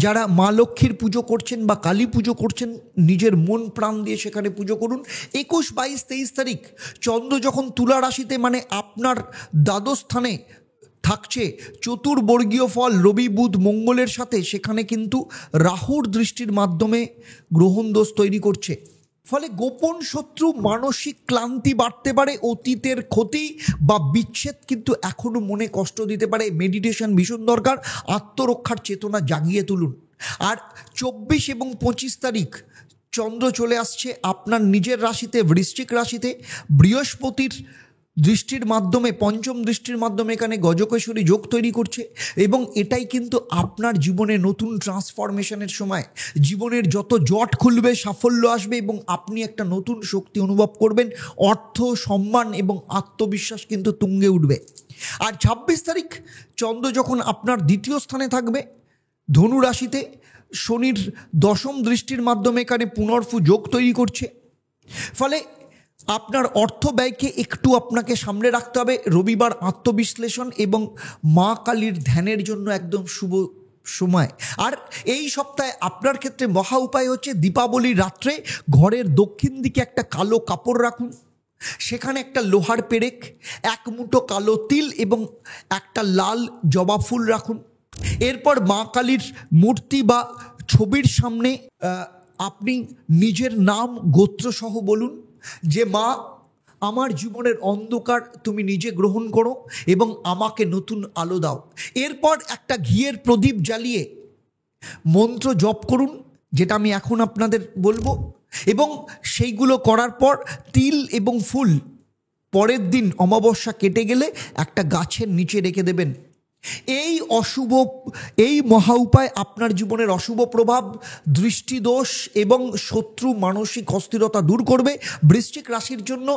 যারা মা লক্ষ্মীর পুজো করছেন বা কালী পুজো করছেন, নিজের মন প্রাণ দিয়ে সেখানে পুজো করুন। 21, 22, 23 তারিখ চন্দ্র যখন তুলা রাশিতে মানে আপনার দ্বাদশ স্থানে থাকছে, চতুর্বর্গীয় ফল রবি বুধ মঙ্গলের সাথে, সেখানে কিন্তু রাহুর দৃষ্টির মাধ্যমে গ্রহণ দোষ তৈরি করছে। ফলে গোপন শত্রু, মানসিক ক্লান্তি বাড়তে পারে, অতীতের ক্ষতি বা বিচ্ছেদ কিন্তু এখনও মনে কষ্ট দিতে পারে। মেডিটেশন ভীষণ দরকার, আত্মরক্ষার চেতনা জাগিয়ে তুলুন। আর 24 এবং 25 তারিখ চন্দ্র চলে আসছে আপনার নিজের রাশিতে, বৃশ্চিক রাশিতে, বৃহস্পতির দৃষ্টির মাধ্যমে, পঞ্চম দৃষ্টির মাধ্যমে এখানে গজকেশরী যোগ তৈরি করছে এবং এটাই কিন্তু আপনার জীবনে নতুন ট্রান্সফরমেশনের সময়। জীবনের যত জট খুলবে, সাফল্য আসবে এবং আপনি একটা নতুন শক্তি অনুভব করবেন। অর্থ, সম্মান এবং আত্মবিশ্বাস কিন্তু তুঙ্গে উঠবে। আর 26 তারিখ চন্দ্র যখন আপনার দ্বিতীয় স্থানে থাকবে ধনু রাশিতে, শনির দশম দৃষ্টির মাধ্যমে এখানে পুনর্ফু যোগ তৈরি করছে। ফলে আপনার অর্থ ব্যয়কে একটু আপনাকে সামনে রাখতে হবে। রবিবার আত্মবিশ্লেষণ এবং মা কালীর ধ্যানের জন্য একদম শুভ সময়। আর এই সপ্তাহে আপনার ক্ষেত্রে মহা উপায় হচ্ছে দীপাবলির রাত্রে ঘরের দক্ষিণ দিকে একটা কালো কাপড় রাখুন, সেখানে একটা লোহার পেরেক, এক মুঠো কালো তিল এবং একটা লাল জবা ফুল রাখুন। এরপর মা কালীর মূর্তি বা ছবির সামনে আপনি নিজের নাম গোত্রসহ বলুন যে মা, আমার জীবনের অন্ধকার তুমি নিজে গ্রহণ করো এবং আমাকে নতুন আলো দাও। এরপর একটা ঘিয়ের প্রদীপ জ্বালিয়ে মন্ত্র জপ করুন, যেটা আমি এখন আপনাদের বলবো, এবং সেইগুলো করার পর তিল এবং ফুল পরের দিন অমাবস্যা কেটে গেলে একটা গাছের নিচে রেখে দেবেন। এই মহা উপায় আপনার জীবনের অশুভ প্রভাব, দৃষ্টিদোষ এবং শত্রু মানসিক অস্থিরতা দূর করবে। বৃশ্চিক রাশির জন্য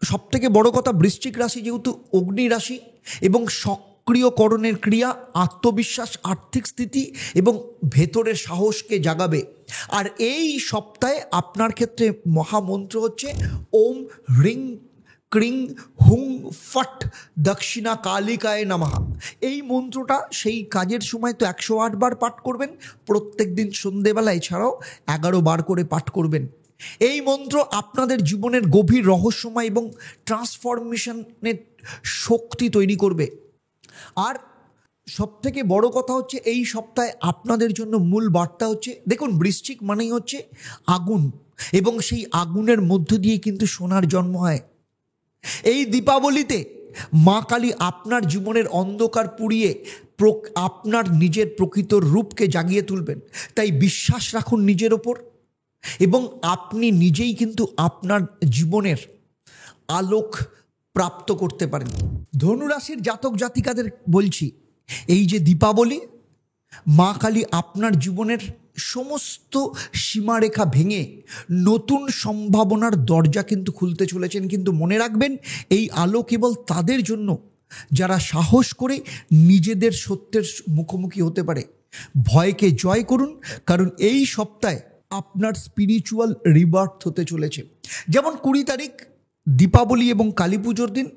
সবথেকে বড় কথা, বৃশ্চিক রাশি যেহেতু অগ্নি রাশি এবং সক্রিয়করণের ক্রিয়া আত্মবিশ্বাস, আর্থিক স্থিতি এবং ভেতরের সাহসকে জাগাবে। আর এই সপ্তাহে আপনার ক্ষেত্রে মহামন্ত্র হচ্ছে ওম হ্রিং ক্রিং হুং ফট দক্ষিণা কালিকায় নমঃ। এই মন্ত্রটা সেই কাজের সময় তো 108 বার পাঠ করবেন, প্রত্যেক দিন সন্ধেবেলা এছাড়াও 11 বার করে পাঠ করবেন। এই মন্ত্র আপনাদের জীবনের গভীর রহস্যময় এবং ট্রান্সফরমেশনের শক্তি তৈরি করবে। আর সবথেকে বড় কথা হচ্ছে এই সপ্তাহে আপনাদের জন্য মূল বার্তা হচ্ছে, দেখুন বৃশ্চিক মানেই হচ্ছে আগুন, এবং সেই আগুনের মধ্য দিয়ে কিন্তু সোনার জন্ম হয়। এই দীপাবলিতে মা কালী আপনার জীবনের অন্ধকার পুড়িয়ে আপনার নিজের প্রকৃত রূপকে জাগিয়ে তুলবেন। তাই বিশ্বাস রাখুন নিজের ওপর, এবং আপনি নিজেই কিন্তু আপনার জীবনের আলোক প্রাপ্ত করতে পারেন। ধনুরাশির জাতক জাতিকাদের বলছি, এই যে দীপাবলি, মা কালী আপনার জীবনের সমস্ত সীমারেখা ভেঙে নতুন সম্ভাবনার দরজা কিন্তু খুলতে চলেছেন। কিন্তু মনে রাখবেন, এই আলো কেবল তাদের জন্য যারা সাহস করে নিজেদের সত্যের মুখোমুখি হতে পারে। ভয়কে জয় করুন, কারণ এই সপ্তাহে আপনার স্পিরিচুয়াল রিবার্থ হতে চলেছে। যেমন 20 তারিখ দীপাবলি এবং কালী পুজোর দিন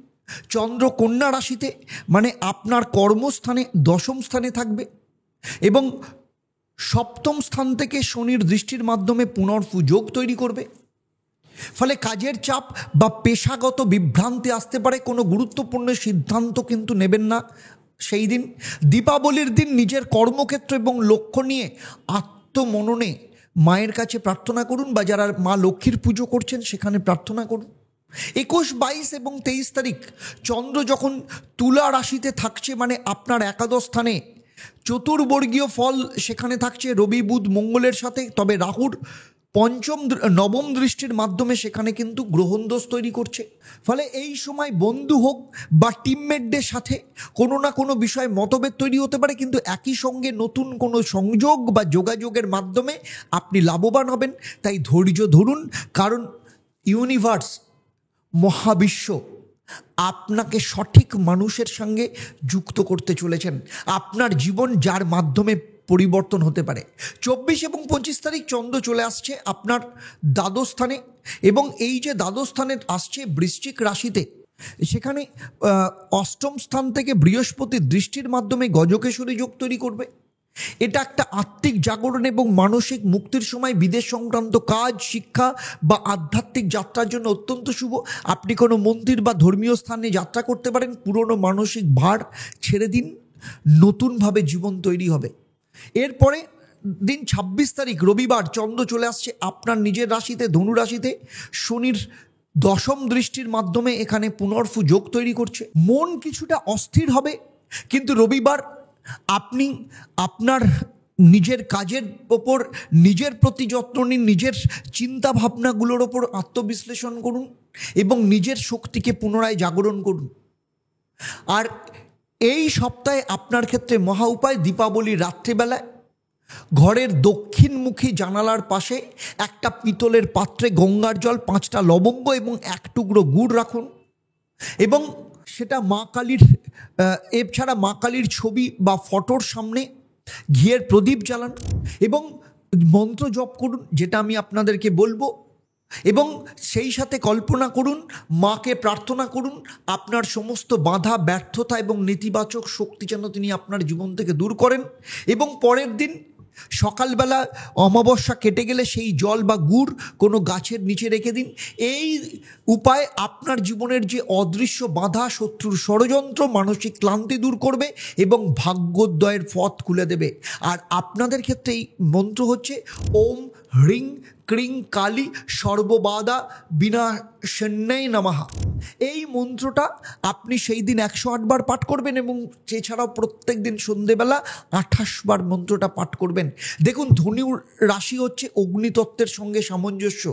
চন্দ্র কন্যা রাশিতে, মানে আপনার কর্মস্থানে 10ম স্থানে থাকবে, এবং 7ম স্থান থেকে শনির দৃষ্টির মাধ্যমে পুনর্যোগ তৈরি করবে। ফলে কাজের চাপ বা পেশাগত বিভ্রান্তি আসতে পারে। কোনো গুরুত্বপূর্ণ সিদ্ধান্ত কিন্তু নেবেন না সেই দিন। দীপাবলির দিন নিজের কর্মক্ষেত্র এবং লক্ষ্য নিয়ে আত্মমননে মায়ের কাছে প্রার্থনা করুন, বা যারা মা লক্ষ্মীর পুজো করছেন সেখানে প্রার্থনা করুন। 21, 22 এবং 23 তারিখ চন্দ্র যখন তুলা রাশিতে থাকছে, মানে আপনার একাদশ স্থানে, চতুর্বর্গীয় ফল সেখানে থাকছে রবি বুধ মঙ্গলের সাথে। তবে রাহুর 9ম দৃষ্টির মাধ্যমে সেখানে কিন্তু গ্রহণদোষ তৈরি করছে। ফলে এই সময় বন্ধু হোক বা টিমমেটদের সাথে কোনো না কোনো বিষয়ে মতভেদ তৈরি হতে পারে, কিন্তু একই সঙ্গে নতুন কোনো সংযোগ বা যোগাযোগের মাধ্যমে আপনি লাভবান হবেন। তাই ধৈর্য ধরুন, কারণ ইউনিভার্স, মহাবিশ্ব আপনাকে সঠিক মানুষের সঙ্গে যুক্ত করতে চলেছেন। আপনার জীবন যার মাধ্যমে পরিবর্তন হতে পারে। 24 এবং 25 তারিখ চন্দ্র চলে আসছে আপনার দ্বাদশ স্থানে, এবং এই যে দ্বাদশ স্থানে আসছে বৃশ্চিক রাশিতে, সেখানে 8ম স্থান থেকে বৃহস্পতির দৃষ্টির মাধ্যমে গজকেশরী যোগ তৈরি করবে। এটা একটা আত্মিক জাগরণ এবং মানসিক মুক্তির সময়। বিদেশ সংক্রান্ত কাজ, শিক্ষা বা আধ্যাত্মিক যাত্রার জন্য অত্যন্ত শুভ। আপনি কোনো মন্দির বা ধর্মীয় স্থানে যাত্রা করতে পারেন। পুরনো মানসিক ভার ছেড়ে দিন, নতুনভাবে জীবন তৈরি হবে। এরপরে দিন 26 তারিখ রবিবার চন্দ্র চলে আসছে আপনার নিজের রাশিতে, ধনু রাশিতে। শনির 10ম দৃষ্টির মাধ্যমে এখানে পুনর্যোগ তৈরি করছে। মন কিছুটা অস্থির হবে, কিন্তু রবিবার আপনি আপনার নিজের কাজের ওপর, নিজের প্রতি যত্ন নিন, নিজের চিন্তা ভাবনাগুলোর ওপর আত্মবিশ্লেষণ করুন এবং নিজের শক্তিকে পুনরায় জাগরণ করুন। আর এই সপ্তাহে আপনার ক্ষেত্রে মহা উপায়, দীপাবলির রাত্রিবেলায় ঘরের দক্ষিণমুখী জানালার পাশে একটা পিতলের পাত্রে গঙ্গার জল, 5টা লবঙ্গ এবং 1 টুকরো গুড় রাখুন, এবং সেটা মা কালীর, এছাড়া মা কালীর ছবি বা ফটোর সামনে ঘিয়ের প্রদীপ জ্বালান এবং মন্ত্র জপ করুন, যেটা আমি আপনাদেরকে বলবো। এবং সেই সাথে কল্পনা করুন, মাকে প্রার্থনা করুন আপনার সমস্ত বাধা, ব্যর্থতা এবং নেতিবাচক শক্তি যেন তিনি আপনার জীবন থেকে দূর করেন। এবং পরের দিন সকালবেলা অমাবস্যা কেটে গেলে সেই জল বা গুড় কোনো গাছের নিচে রেখে দিন। এই উপায় আপনার জীবনের যে অদৃশ্য বাধা, শত্রুর ষড়যন্ত্র, মানসিক ক্লান্তি দূর করবে এবং ভাগ্যোদয়ের পথ খুলে দেবে। আর আপনাদের ক্ষেত্রে এই মন্ত্র হচ্ছে ওম হ্রিং ক্রিং কালী সর্ববাধা বিনাশন্যায় নমঃ। এই মন্ত্রটা আপনি সেই দিন 108 বার পাঠ করবেন এবং এছাড়াও প্রত্যেক দিন সন্ধেবেলা 28 বার মন্ত্রটা পাঠ করবেন। দেখুন, ধনু রাশি হচ্ছে অগ্নিতত্ত্বের সঙ্গে সামঞ্জস্য।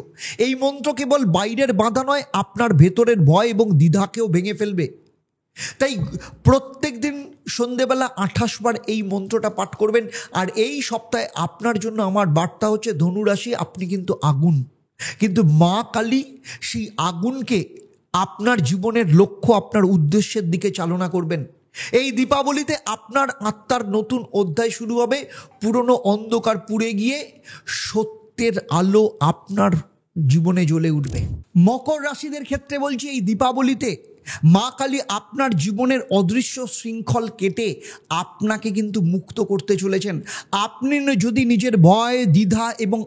এই মন্ত্র কেবল বাইরের বাধা নয়, আপনার ভেতরের ভয় এবং দ্বিধাকেও ভেঙে ফেলবে। তাই প্রত্যেক দিন সন্ধেবেলা 28 বার এই মন্ত্রটা পাঠ করবেন। আর এই সপ্তাহে আপনার জন্য আমার বার্তা হচ্ছে, ধনুরাশি আপনি কিন্তু আগুন, কিন্তু মা কালী সেই আগুনকে আপনার জীবনের লক্ষ্য, আপনার উদ্দেশ্যের দিকে চালনা করবেন। এই দীপাবলিতে আপনার আত্মার নতুন অধ্যায় শুরু হবে। পুরনো অন্ধকার পুড়ে গিয়ে সত্যের আলো আপনার জীবনে জ্বলে উঠবে। মকর রাশিদের ক্ষেত্রে বলছি, এই দীপাবলিতে মা কালী আপনার জীবনের অদৃশ্য শৃঙ্খল কেটে আপনাকে কিন্তু মুক্ত করতে চলেছেন। আপনি যদি নিজের ভয়, দ্বিধা এবং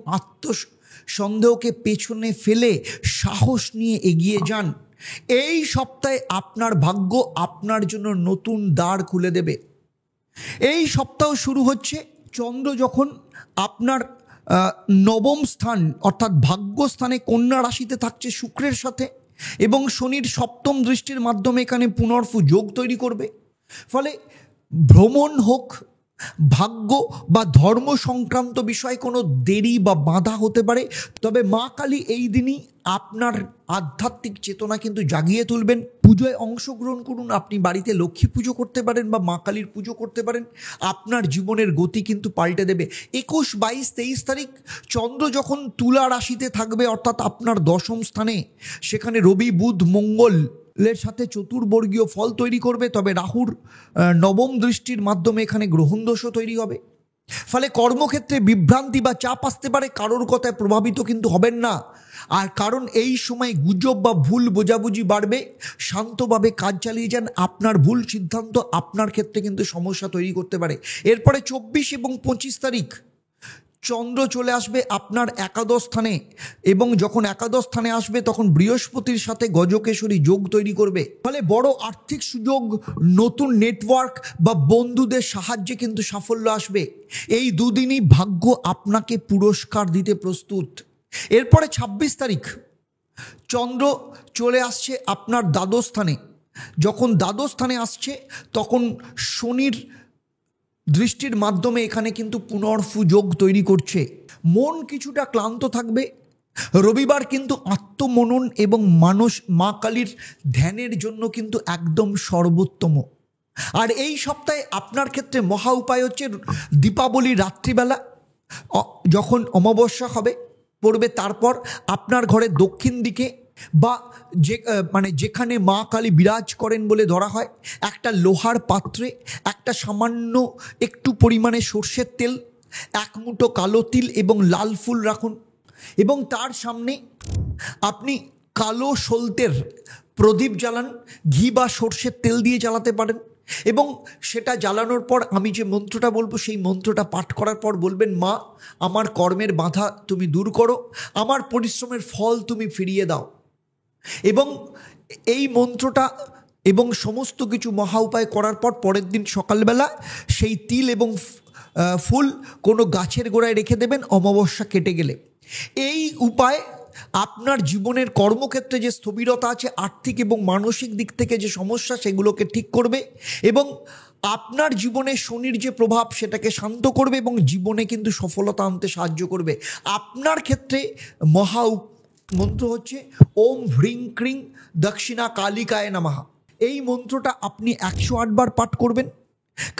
সন্দেহকে পেছনে ফেলে সাহস নিয়ে এগিয়ে যান, এই সপ্তাহে আপনার ভাগ্য আপনার জন্য নতুন দ্বার খুলে দেবে। এই সপ্তাহ শুরু হচ্ছে চন্দ্র যখন আপনার নবম স্থান অর্থাৎ ভাগ্যস্থানে কন্যা রাশিতে থাকছে শুক্রের সাথে, এবং শনির সপ্তম দৃষ্টির মাধ্যমে এখানে পুনর্ফু যোগ তৈরি করবে। ফলে ভ্রমণ হোক, ভাগ্য বা ধর্ম সংক্রান্ত বিষয়ে কোনো দেরি বা বাধা হতে পারে, তবে মা কালী এই দিনই আপনার আধ্যাত্মিক চেতনা কিন্তু জাগিয়ে তুলবেন। পুজোয় অংশগ্রহণ করুন। আপনি বাড়িতে লক্ষ্মী পুজো করতে পারেন বা মা কালীর পুজো করতে পারেন। আপনার জীবনের গতি কিন্তু পাল্টে দেবে। 21, 22, 23 তারিখ চন্দ্র যখন তুলা রাশিতে থাকবে অর্থাৎ আপনার দশম স্থানে, সেখানে রবি, বুধ, মঙ্গল এর সাথে চতুর্বর্গীয় ফল তৈরি করবে। তবে রাহুর নবম দৃষ্টির মাধ্যমে এখানে গ্রহণদোষও তৈরি হবে। ফলে কর্মক্ষেত্রে বিভ্রান্তি বা চাপ আসতে পারে। কারোর কথায় প্রভাবিত কিন্তু হবেন না। আর কারণ এই সময় গুজব বা ভুল বোঝাবুঝি বাড়বে। শান্তভাবে কাজ চালিয়ে যান। আপনার ভুল সিদ্ধান্ত আপনার ক্ষেত্রে কিন্তু সমস্যা তৈরি করতে পারে। এরপরে 24 এবং 25 তারিখ চন্দ্র চলে আসবে আপনার একাদশ স্থানে, এবং যখন একাদশ স্থানে আসবে তখন বৃহস্পতির সাথে গজকেশরী যোগ তৈরি করবে। ফলে বড় আর্থিক সুযোগ, নতুন নেটওয়ার্ক বা বন্ধুদের সাহায্যে কিন্তু সাফল্য আসবে। এই দুদিনই ভাগ্য আপনাকে পুরস্কার দিতে প্রস্তুত। এরপরে 26 তারিখ চন্দ্র চলে আসছে আপনার দ্বাদশ স্থানে। যখন দ্বাদশ স্থানে আসছে তখন শনির দৃষ্টির মাধ্যমে এখানে কিন্তু পুনর্ফু যোগ তৈরি করছে। মন কিছুটা ক্লান্ত থাকবে। রবিবার কিন্তু আত্মমনন এবং মা কালীর ধ্যানের জন্য কিন্তু একদম সর্বোত্তম। আর এই সপ্তাহে আপনার ক্ষেত্রে মহা উপায় হচ্ছে, দীপাবলি রাত্রিবেলা যখন অমাবস্যা পড়বে, তারপর আপনার ঘরের দক্ষিণ দিকে বা যেখানে মা কালী বিরাজ করেন বলে ধরা হয়, একটা লোহার পাত্রে একটা সামান্য একটু পরিমাণে সর্ষের তেল, 1 মুঠো কালো তিল এবং লাল ফুল রাখুন। এবং তার সামনে আপনি কালো সলতের প্রদীপ জ্বালান। ঘি বা সর্ষের তেল দিয়ে জ্বালাতে পারেন। এবং সেটা জ্বালানোর পর আমি যে মন্ত্রটা বলবো সেই মন্ত্রটা পাঠ করার পর বলবেন, মা আমার কর্মের বাধা তুমি দূর করো, আমার পরিশ্রমের ফল তুমি ফিরিয়ে দাও। এবং এই মন্ত্রটা এবং সমস্ত কিছু মহা উপায় করার পর পরের দিন সকালবেলা সেই তিল এবং ফুল কোনো গাছের গোড়ায় রেখে দেবেন অমাবস্যা কেটে গেলে। এই উপায় আপনার জীবনের কর্মক্ষেত্রে যে স্থবিরতা আছে, আর্থিক এবং মানসিক দিক থেকে যে সমস্যা, সেগুলোকে ঠিক করবে এবং আপনার জীবনে শনির যে প্রভাব সেটাকে শান্ত করবে এবং জীবনে কিন্তু সফলতা আনতে সাহায্য করবে। আপনার ক্ষেত্রে মহা মন্ত্র হচ্ছে ওম হ্রিং ক্রিং দক্ষিণা কালিকায় নমঃ। এই মন্ত্রটা আপনি 108 বার পাঠ করবেন,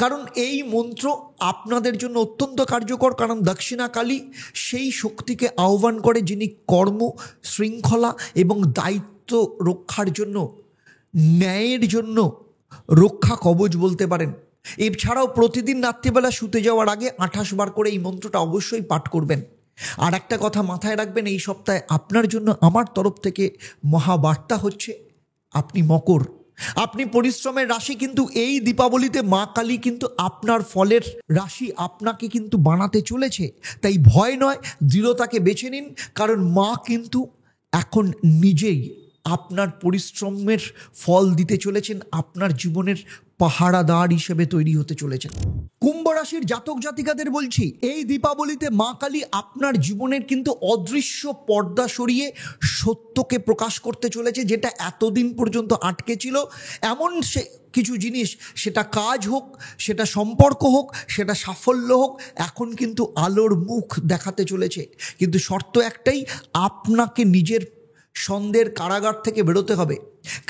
কারণ এই মন্ত্র আপনাদের জন্য অত্যন্ত কার্যকর। কারণ দক্ষিণা কালী সেই শক্তিকে আহ্বান করে যিনি কর্ম, শৃঙ্খলা এবং দায়িত্ব রক্ষার জন্য, ন্যায়ের জন্য রক্ষা কবচ বলতে পারেন। এছাড়াও প্রতিদিন রাত্রিবেলা শুতে যাওয়ার আগে 28 বার করে এই মন্ত্রটা অবশ্যই পাঠ করবেন। আর একটা কথা মাথায় রাখবেন, এই সপ্তাহে আপনার জন্য আমার তরফ থেকে মহাবার্তা হচ্ছে আপনি মকর, আপনি পরিশ্রমের রাশি, কিন্তু এই দীপাবলিতে মা কালী কিন্তু আপনার ফলের রাশি আপনাকে কিন্তু বানাতে চলেছে। তাই ভয় নয়, দৃঢ়তাকে বেছে নিন, কারণ মা কিন্তু এখন নিজেই আপনার পরিশ্রমের ফল দিতে চলেছেন, আপনার জীবনের পাহারাদার হিসেবে তৈরি হতে চলেছেন। কুম্ভ রাশির জাতক জাতিকাদের বলছি, এই দীপাবলিতে মা কালী আপনার জীবনের কিন্তু অদৃশ্য পর্দা সরিয়ে সত্যকে প্রকাশ করতে চলেছে, যেটা এতদিন পর্যন্ত আটকে ছিল। এমন সে কিছু জিনিস, সেটা কাজ হোক, সেটা সম্পর্ক হোক, সেটা সাফল্য হোক, এখন কিন্তু আলোর মুখ দেখাতে চলেছে। কিন্তু শর্ত একটাই, আপনাকে নিজের সন্দেহের কারাগার থেকে বেরোতে হবে।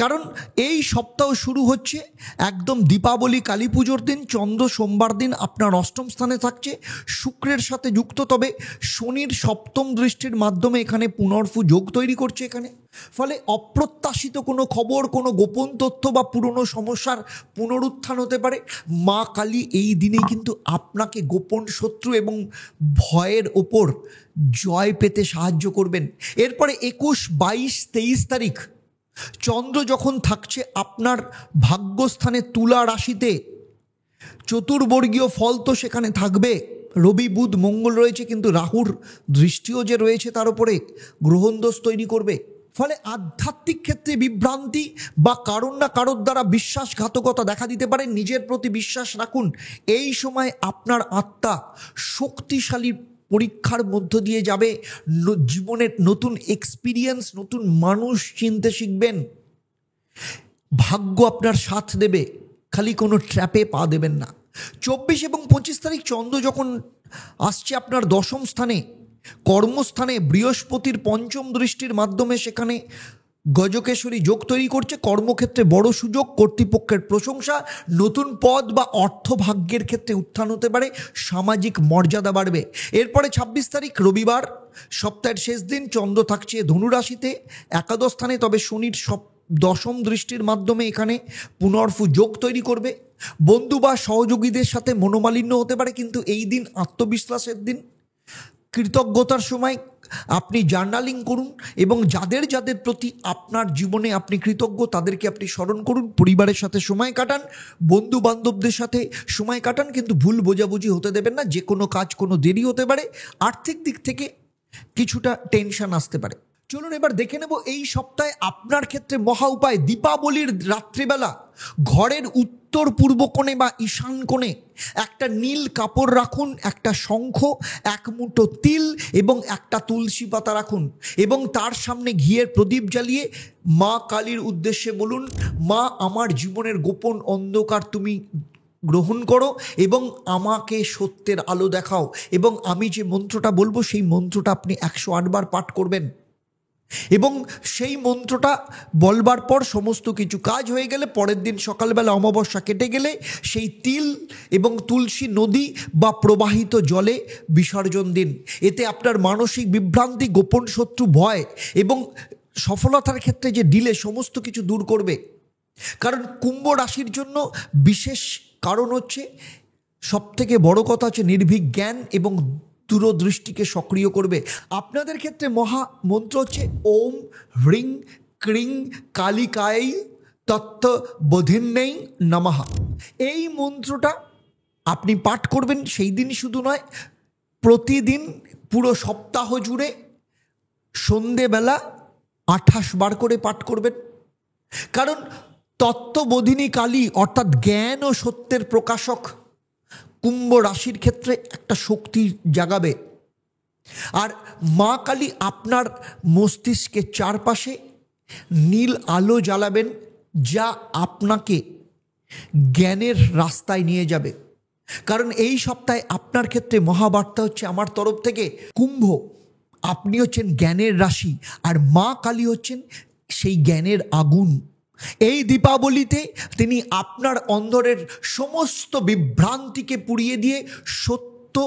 কারণ এই সপ্তাহ শুরু হচ্ছে একদম দীপাবলি কালী পুজোর দিন, চন্দ্র সোমবার দিন আপনার অষ্টম স্থানে থাকছে, শুক্রের সাথে যুক্ত। তবে শনির সপ্তম দৃষ্টির মাধ্যমে এখানে পুনর্ফু যোগ তৈরি করছে এখানে। ফলে অপ্রত্যাশিত কোনো খবর, কোনো গোপন তথ্য বা পুরনো সমস্যার পুনরুত্থান হতে পারে। মা কালী এই দিনে কিন্তু আপনাকে গোপন শত্রু এবং ভয়ের ওপর জয় পেতে সাহায্য করবেন। এরপরে 21, 22, 23 তারিখ চন্দ্র যখন থাকছে আপনার ভাগ্যস্থানে তুলা রাশিতে, চতুর্বর্গীয় ফল তো সেখানে থাকবে। রবি বুধ মঙ্গল রয়েছে, কিন্তু রাহুর দৃষ্টিও যে রয়েছে তার উপরে গ্রহণদোষ তৈরি করবে। ফলে আধ্যাত্মিক ক্ষেত্রে বিভ্রান্তি বা কারোর না কারোর দ্বারা বিশ্বাসঘাতকতা দেখা দিতে পারে। নিজের প্রতি বিশ্বাস রাখুন। এই সময় আপনার আত্মা শক্তিশালী পরীক্ষার মধ্য দিয়ে যাবে, জীবনের নতুন এক্সপিরিয়েন্স, নতুন মানুষ চিনতে শিখবেন। ভাগ্য আপনার সাথ দেবে, খালি কোনো ট্র্যাপে পা দেবেন না। 24 এবং 25 তারিখ চন্দ্র যখন আসছে আপনার দশম স্থানে, কর্মস্থানে বৃহস্পতির পঞ্চম দৃষ্টির মাধ্যমে সেখানে গজকেশরী যোগ তৈরি করছে। কর্মক্ষেত্রে বড় সুযোগ, কর্তৃপক্ষের প্রশংসা, নতুন পদ বা অর্থভাগ্যের ক্ষেত্রে উত্থান হতে পারে, সামাজিক মর্যাদা বাড়বে। এরপরে 26 তারিখ রবিবার, সপ্তাহের শেষ দিন, চন্দ্র থাকছে ধনুরাশিতে একাদশ স্থানে। তবে শনির দশম দৃষ্টির মাধ্যমে এখানে পুনর্ফু যোগ তৈরি করবে। বন্ধু বা সহযোগীদের সাথে মনোমালিন্য হতে পারে, কিন্তু এই দিন আত্মবিশ্বাসের দিন। কৃতজ্ঞতার সময় আপনি জার্নালিং করুন এবং যাদের যাদের প্রতি আপনার জীবনে আপনি কৃতজ্ঞ তাদেরকে আপনি স্মরণ করুন। পরিবারের সাথে সময় কাটান, বন্ধু বান্ধবদের সাথে সময় কাটান, কিন্তু ভুল বোঝাবুঝি হতে দেবেন না। যে কোনো কাজ কোনো দেরি হতে পারে, আর্থিক দিক থেকে কিছুটা টেনশন আসতে পারে। চলুন এবার দেখে নেব এই সপ্তাহে আপনার ক্ষেত্রে মহা উপায়। দীপাবলির রাত্রিবেলা ঘরের উত্তর পূর্ব কোণে বা ঈশান কোণে একটা নীল কাপড় রাখুন, একটা শঙ্খ, এক মুঠো তিল এবং একটা তুলসী পাতা রাখুন এবং তার সামনে ঘিয়ের প্রদীপ জ্বালিয়ে মা কালীর উদ্দেশ্যে বলুন, মা আমার জীবনের গোপন অন্ধকার তুমি গ্রহণ করো এবং আমাকে সত্যের আলো দেখাও। এবং আমি যে মন্ত্রটা বলবো সেই মন্ত্রটা আপনি 108 বার পাঠ করবেন এবং সেই মন্ত্রটা বলবার পর সমস্ত কিছু কাজ হয়ে গেলে পরের দিন সকালবেলা অমাবস্যা কেটে গেলে সেই তিল এবং তুলসী নদী বা প্রবাহিত জলে বিসর্জন দিন। এতে আপনার মানসিক বিভ্রান্তি, গোপন শত্রু, ভয় এবং সফলতার ক্ষেত্রে যে ডিলে, সমস্ত কিছু দূর করবে। কারণ কুম্ভ রাশির জন্য বিশেষ কারণ হচ্ছে, সবথেকে বড় কথা হচ্ছে নির্ভীক জ্ঞান এবং দূরদৃষ্টিকে সক্রিয় করবে। আপনাদের ক্ষেত্রে মহা মন্ত্র হচ্ছে ওম হ্রিং ক্রিং কালিকায় তত্ত্ব বোধিন্নেই নমঃ। এই মন্ত্রটা আপনি পাঠ করবেন সেই দিনই শুধু নয়, প্রতিদিন পুরো সপ্তাহ জুড়ে সন্ধেবেলা 28 বার করে পাঠ করবেন। কারণ তত্ত্ববোধিনী কালী অর্থাৎ জ্ঞান ও সত্যের প্রকাশক কুম্ভ রাশির ক্ষেত্রে একটা শক্তি জাগাবে। আর মা কালী আপনার মস্তিষ্কের চারপাশে নীল আলো জ্বালাবেন, যা আপনাকে জ্ঞানের রাস্তায় নিয়ে যাবে। কারণ এই সপ্তাহে আপনার ক্ষেত্রে মহাবার্তা হচ্ছে আমার তরফ থেকে, কুম্ভ আপনি হচ্ছেন জ্ঞানের রাশি আর মা কালী হচ্ছেন সেই জ্ঞানের আগুন। এই দীপাবলিতে তিনি আপনার অন্তরের সমস্ত বিভ্রান্তিকে পুড়িয়ে দিয়ে সত্য সত্য,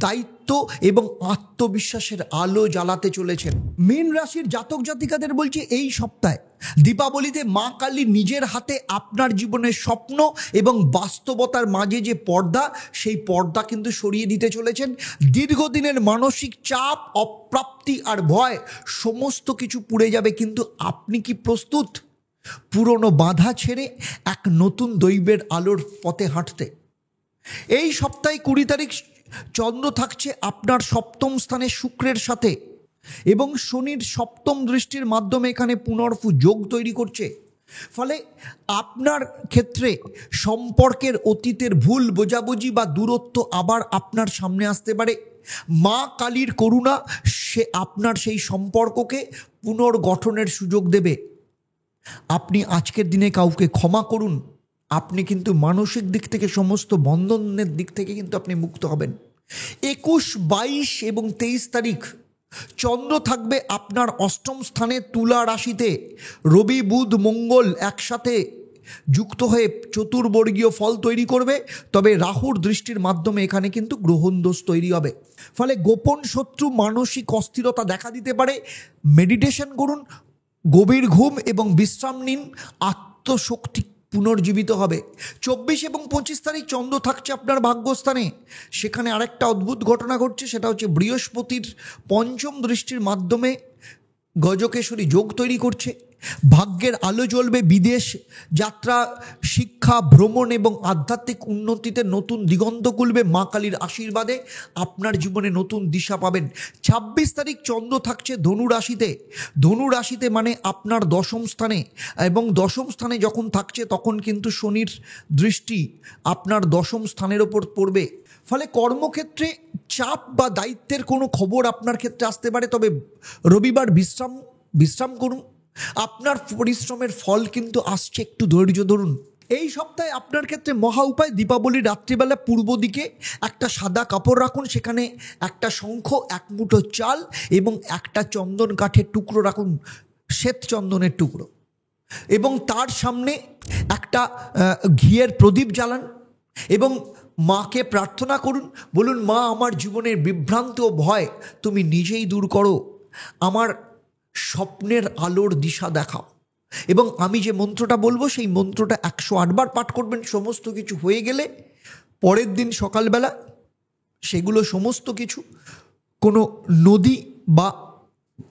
দায়িত্ব এবং আত্মবিশ্বাসের আলো জ্বালাতে চলেছেন। মীন রাশির জাতক জাতিকাদের বলছি, এই সপ্তাহে দীপাবলিতে মা কালী নিজের হাতে আপনার জীবনের স্বপ্ন এবং বাস্তবতার মাঝে যে পর্দা, সেই পর্দা কিন্তু সরিয়ে দিতে চলেছেন। দীর্ঘদিনের মানসিক চাপ, অপ্রাপ্তি আর ভয় সমস্ত কিছু পুড়ে যাবে। কিন্তু আপনি কি প্রস্তুত পুরনো বাধা ছেড়ে এক নতুন দৈবের আলোর পথে হাঁটতে? এই সপ্তাহে 20 তারিখ চন্দ্র থাকছে আপনার সপ্তম স্থানে শুক্রের সাথে, এবং শনির সপ্তম দৃষ্টির মাধ্যমে এখানে পুনর্ফু যোগ তৈরি করছে। ফলে আপনার ক্ষেত্রে সম্পর্কের অতীতের ভুল বোঝাবুঝি বা দূরত্ব আবার আপনার সামনে আসতে পারে। মা কালীর করুণা সে আপনার সেই সম্পর্ককে পুনর্গঠনের সুযোগ দেবে। আপনি আজকের দিনে কাউকে ক্ষমা করুন, আপনি কিন্তু মানসিক দিক থেকে সমস্ত বন্ধনের দিক থেকে কিন্তু আপনি মুক্ত হবেন। 21, 22 এবং 23 তারিখ চন্দ্র থাকবে আপনার অষ্টম স্থানে তুলা রাশিতে। রবি, বুধ, মঙ্গল একসাথে যুক্ত হয়ে চতুর্বর্গীয় ফল তৈরি করবে। তবে রাহুর দৃষ্টির মাধ্যমে এখানে কিন্তু গ্রহণদোষ তৈরি হবে। ফলে গোপন শত্রু, মানসিক অস্থিরতা দেখা দিতে পারে। মেডিটেশন করুন, গভীর ঘুম এবং বিশ্রাম নিন, আত্মশক্তি পুনর্জীবিত হবে। 24 এবং 25 তারিখ চন্দ্র থাকছে আপনার ভাগ্যস্থানে। সেখানে আরেকটা অদ্ভুত ঘটনা ঘটছে, সেটা হচ্ছে বৃহস্পতির পঞ্চম দৃষ্টির মাধ্যমে গজকেশরী যোগ তৈরি করছে। ভাগ্যের আলো জ্বলবে। বিদেশ যাত্রা, শিক্ষা, ভ্রমণ এবং আধ্যাত্মিক উন্নতিতে নতুন দিগন্ত খুলবে। মা কালীর আশীর্বাদে আপনার জীবনে নতুন দিশা পাবেন। 26 তারিখ চন্দ্র থাকছে ধনু রাশিতে। ধনু রাশিতে মানে আপনার দশম স্থানে, এবং দশম স্থানে যখন থাকছে তখন কিন্তু শনির দৃষ্টি আপনার দশম স্থানের ওপর পড়বে। ফলে কর্মক্ষেত্রে চাপ বা দায়িত্বের কোনো খবর আপনার ক্ষেত্রে আসতে পারে। তবে রবিবার বিশ্রাম করুন, আপনার পরিশ্রমের ফল কিন্তু আসছে, একটু ধৈর্য ধরুন। এই সপ্তাহে আপনার ক্ষেত্রে মহা উপায়, দীপাবলির রাত্রিবেলা পূর্ব দিকে একটা সাদা কাপড় রাখুন, সেখানে একটা শঙ্খ, এক মুঠো চাল এবং একটা চন্দন কাঠের টুকরো রাখুন, শ্বেত চন্দনের টুকরো, এবং তার সামনে একটা ঘিয়ের প্রদীপ জ্বালান এবং মাকে প্রার্থনা করুন। বলুন, মা, আমার জীবনের বিভ্রান্ত ও ভয় তুমি নিজেই দূর করো, আমার স্বপ্নের আলোর দিশা দেখাও। এবং আমি যে মন্ত্রটা বলবো সেই মন্ত্রটা 108 বার পাঠ করবেন। সমস্ত কিছু হয়ে গেলে পরের দিন সকালবেলা সেগুলো সমস্ত কিছু কোনো নদী বা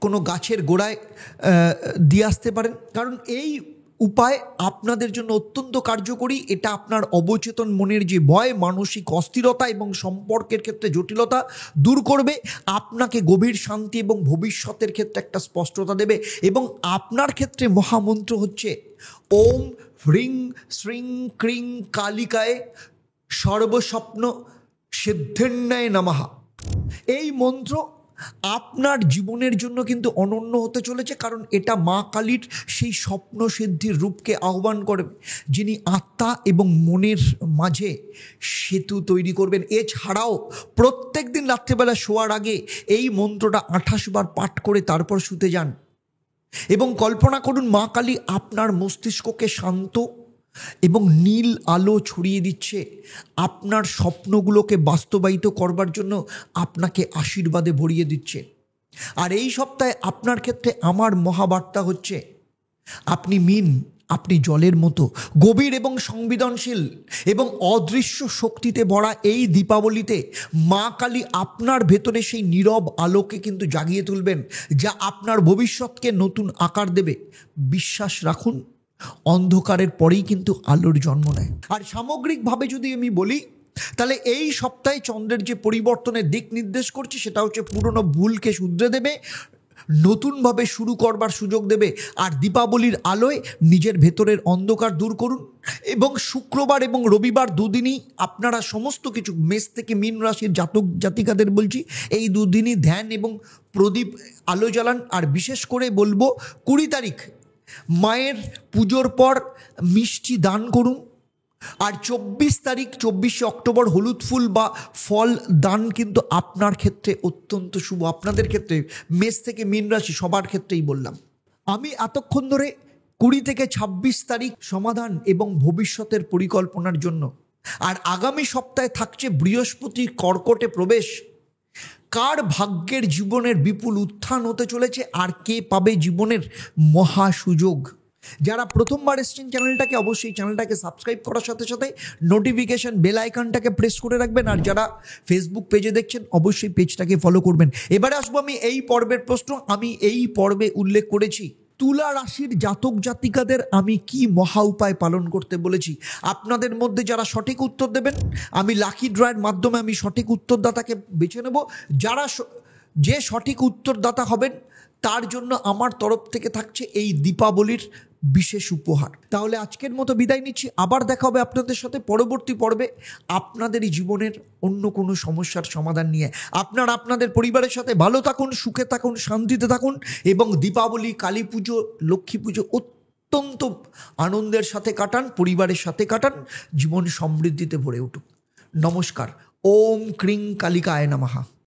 কোনো গাছের গোড়ায় দিয়ে আসতে পারেন, কারণ এই উপায় আপনাদের জন্য অত্যন্ত কার্যকরী। এটা আপনার অবচেতন মনের যে ভয়, মানসিক অস্থিরতা এবং সম্পর্কের ক্ষেত্রে জটিলতা দূর করবে, আপনাকে গভীর শান্তি এবং ভবিষ্যতের ক্ষেত্রে একটা স্পষ্টতা দেবে। এবং আপনার ক্ষেত্রে মহামন্ত্র হচ্ছে ওম হ্রিং শ্রীং ক্রিং কালিকায় সর্বস্বপ্ন সিদ্ধির্ণায় নমঃ। এই মন্ত্র আপনার জীবনের জন্য কিন্তু অনন্য হতে চলেছে, কারণ এটা মা কালীর সেই স্বপ্ন সিদ্ধির রূপকে আহ্বান করবে, যিনি আত্মা এবং মনের মাঝে সেতু তৈরি করবেন। এছাড়াও প্রত্যেক দিন রাত্রেবেলা শোয়ার আগে এই মন্ত্রটা 28 বার পাঠ করে তারপর শুতে যান, এবং কল্পনা করুন মা কালী আপনার মস্তিষ্ককে শান্ত এবং নীল আলো ছড়িয়ে দিচ্ছে, আপনার স্বপ্নগুলোকে বাস্তবায়িত করবার জন্য আপনাকে আশীর্বাদে ভরিয়ে দিচ্ছে। আর এই সপ্তাহে আপনার ক্ষেত্রে আমার মহাবার্তা হচ্ছে, আপনি মীন, আপনি জলের মতো গভীর এবং সংবেদনশীল এবং অদৃশ্য শক্তিতে ভরা। এই দীপাবলিতে মা কালী আপনার ভেতরে সেই নীরব আলোকে কিন্তু জাগিয়ে তুলবেন, যা আপনার ভবিষ্যৎকে নতুন আকার দেবে। বিশ্বাস রাখুন, অন্ধকারের পরেই কিন্তু আলোর জন্ম নেয়। আর সামগ্রিকভাবে যদি আমি বলি, তাহলে এই সপ্তাহে চন্দ্রের যে পরিবর্তনের দিক নির্দেশ করছে সেটা হচ্ছে পুরনো ভুলকে শুধরে দেবে, নতুনভাবে শুরু করবার সুযোগ দেবে। আর দীপাবলির আলোয় নিজের ভেতরের অন্ধকার দূর করুন। এবং শুক্রবার এবং রবিবার দুদিনই আপনারা সমস্ত কিছু, মেষ থেকে মীন রাশির জাতক জাতিকাদের বলছি, এই দুদিনই ধ্যান এবং প্রদীপ আলো জ্বালান। আর বিশেষ করে বলবো 20 তারিখ মায়ের পুজোর পর মিষ্টি দান করুন। আর 24 তারিখ 24শে অক্টোবর হলুদ ফুল বা ফল দান কিন্তু আপনার ক্ষেত্রে অত্যন্ত শুভ। আপনাদের ক্ষেত্রে মেষ থেকে মীন রাশি সবার ক্ষেত্রেই বললাম। আমি এতক্ষণ ধরে 20 থেকে 26 তারিখ সমাধান এবং ভবিষ্যতের পরিকল্পনার জন্য আর আগামী সপ্তাহে থাকছে বৃহস্পতির কর্কটে প্রবেশ। কার ভাগ্যের জীবনের বিপুল উত্থান হতে চলেছে আর কে পাবে জীবনের মহা সুযোগ। যারা প্রথমবার এসেছেন চ্যানেলটাকে অবশ্যই চ্যানেলটাকে সাবস্ক্রাইব করার সাথে সাথে নোটিফিকেশন বেল আইকনটাকে প্রেস করে রাখবেন। আর যারা ফেসবুক পেজে দেখছেন অবশ্যই পেজটাকে ফলো করবেন। এবারে আসবো আমি এই পর্বের প্রশ্ন। আমি এই পর্বে উল্লেখ করেছি তুলা রাশির জাতক জাতিকাদের আমি কি মহা উপায় পালন করতে বলেছি। আপনাদের মধ্যে যারা সঠিক উত্তর দেবেন আমি লাকি ড্রয়ের মাধ্যমে আমি সঠিক উত্তরদাতাকে বেছে নেব। যারা যে সঠিক উত্তরদাতা হবেন তার জন্য আমার তরফ থেকে থাকছে এই দীপাবলির বিশেষ উপহার। তাহলে আজকের মতো বিদায় নিচ্ছি। আবার দেখা হবে আপনাদের সাথে পরবর্তী পর্বে আপনাদেরই জীবনের অন্য কোনো সমস্যার সমাধান নিয়ে। আপনারা আপনাদের পরিবারের সাথে ভালো থাকুন, সুখে থাকুন, শান্তিতে থাকুন এবং দীপাবলি, কালী পুজো, লক্ষ্মী পুজো অত্যন্ত আনন্দের সাথে কাটান, পরিবারের সাথে কাটান, জীবন সমৃদ্ধিতে ভরে উঠুক। নমস্কার। ওম ক্রিং কালিকায় নমঃ।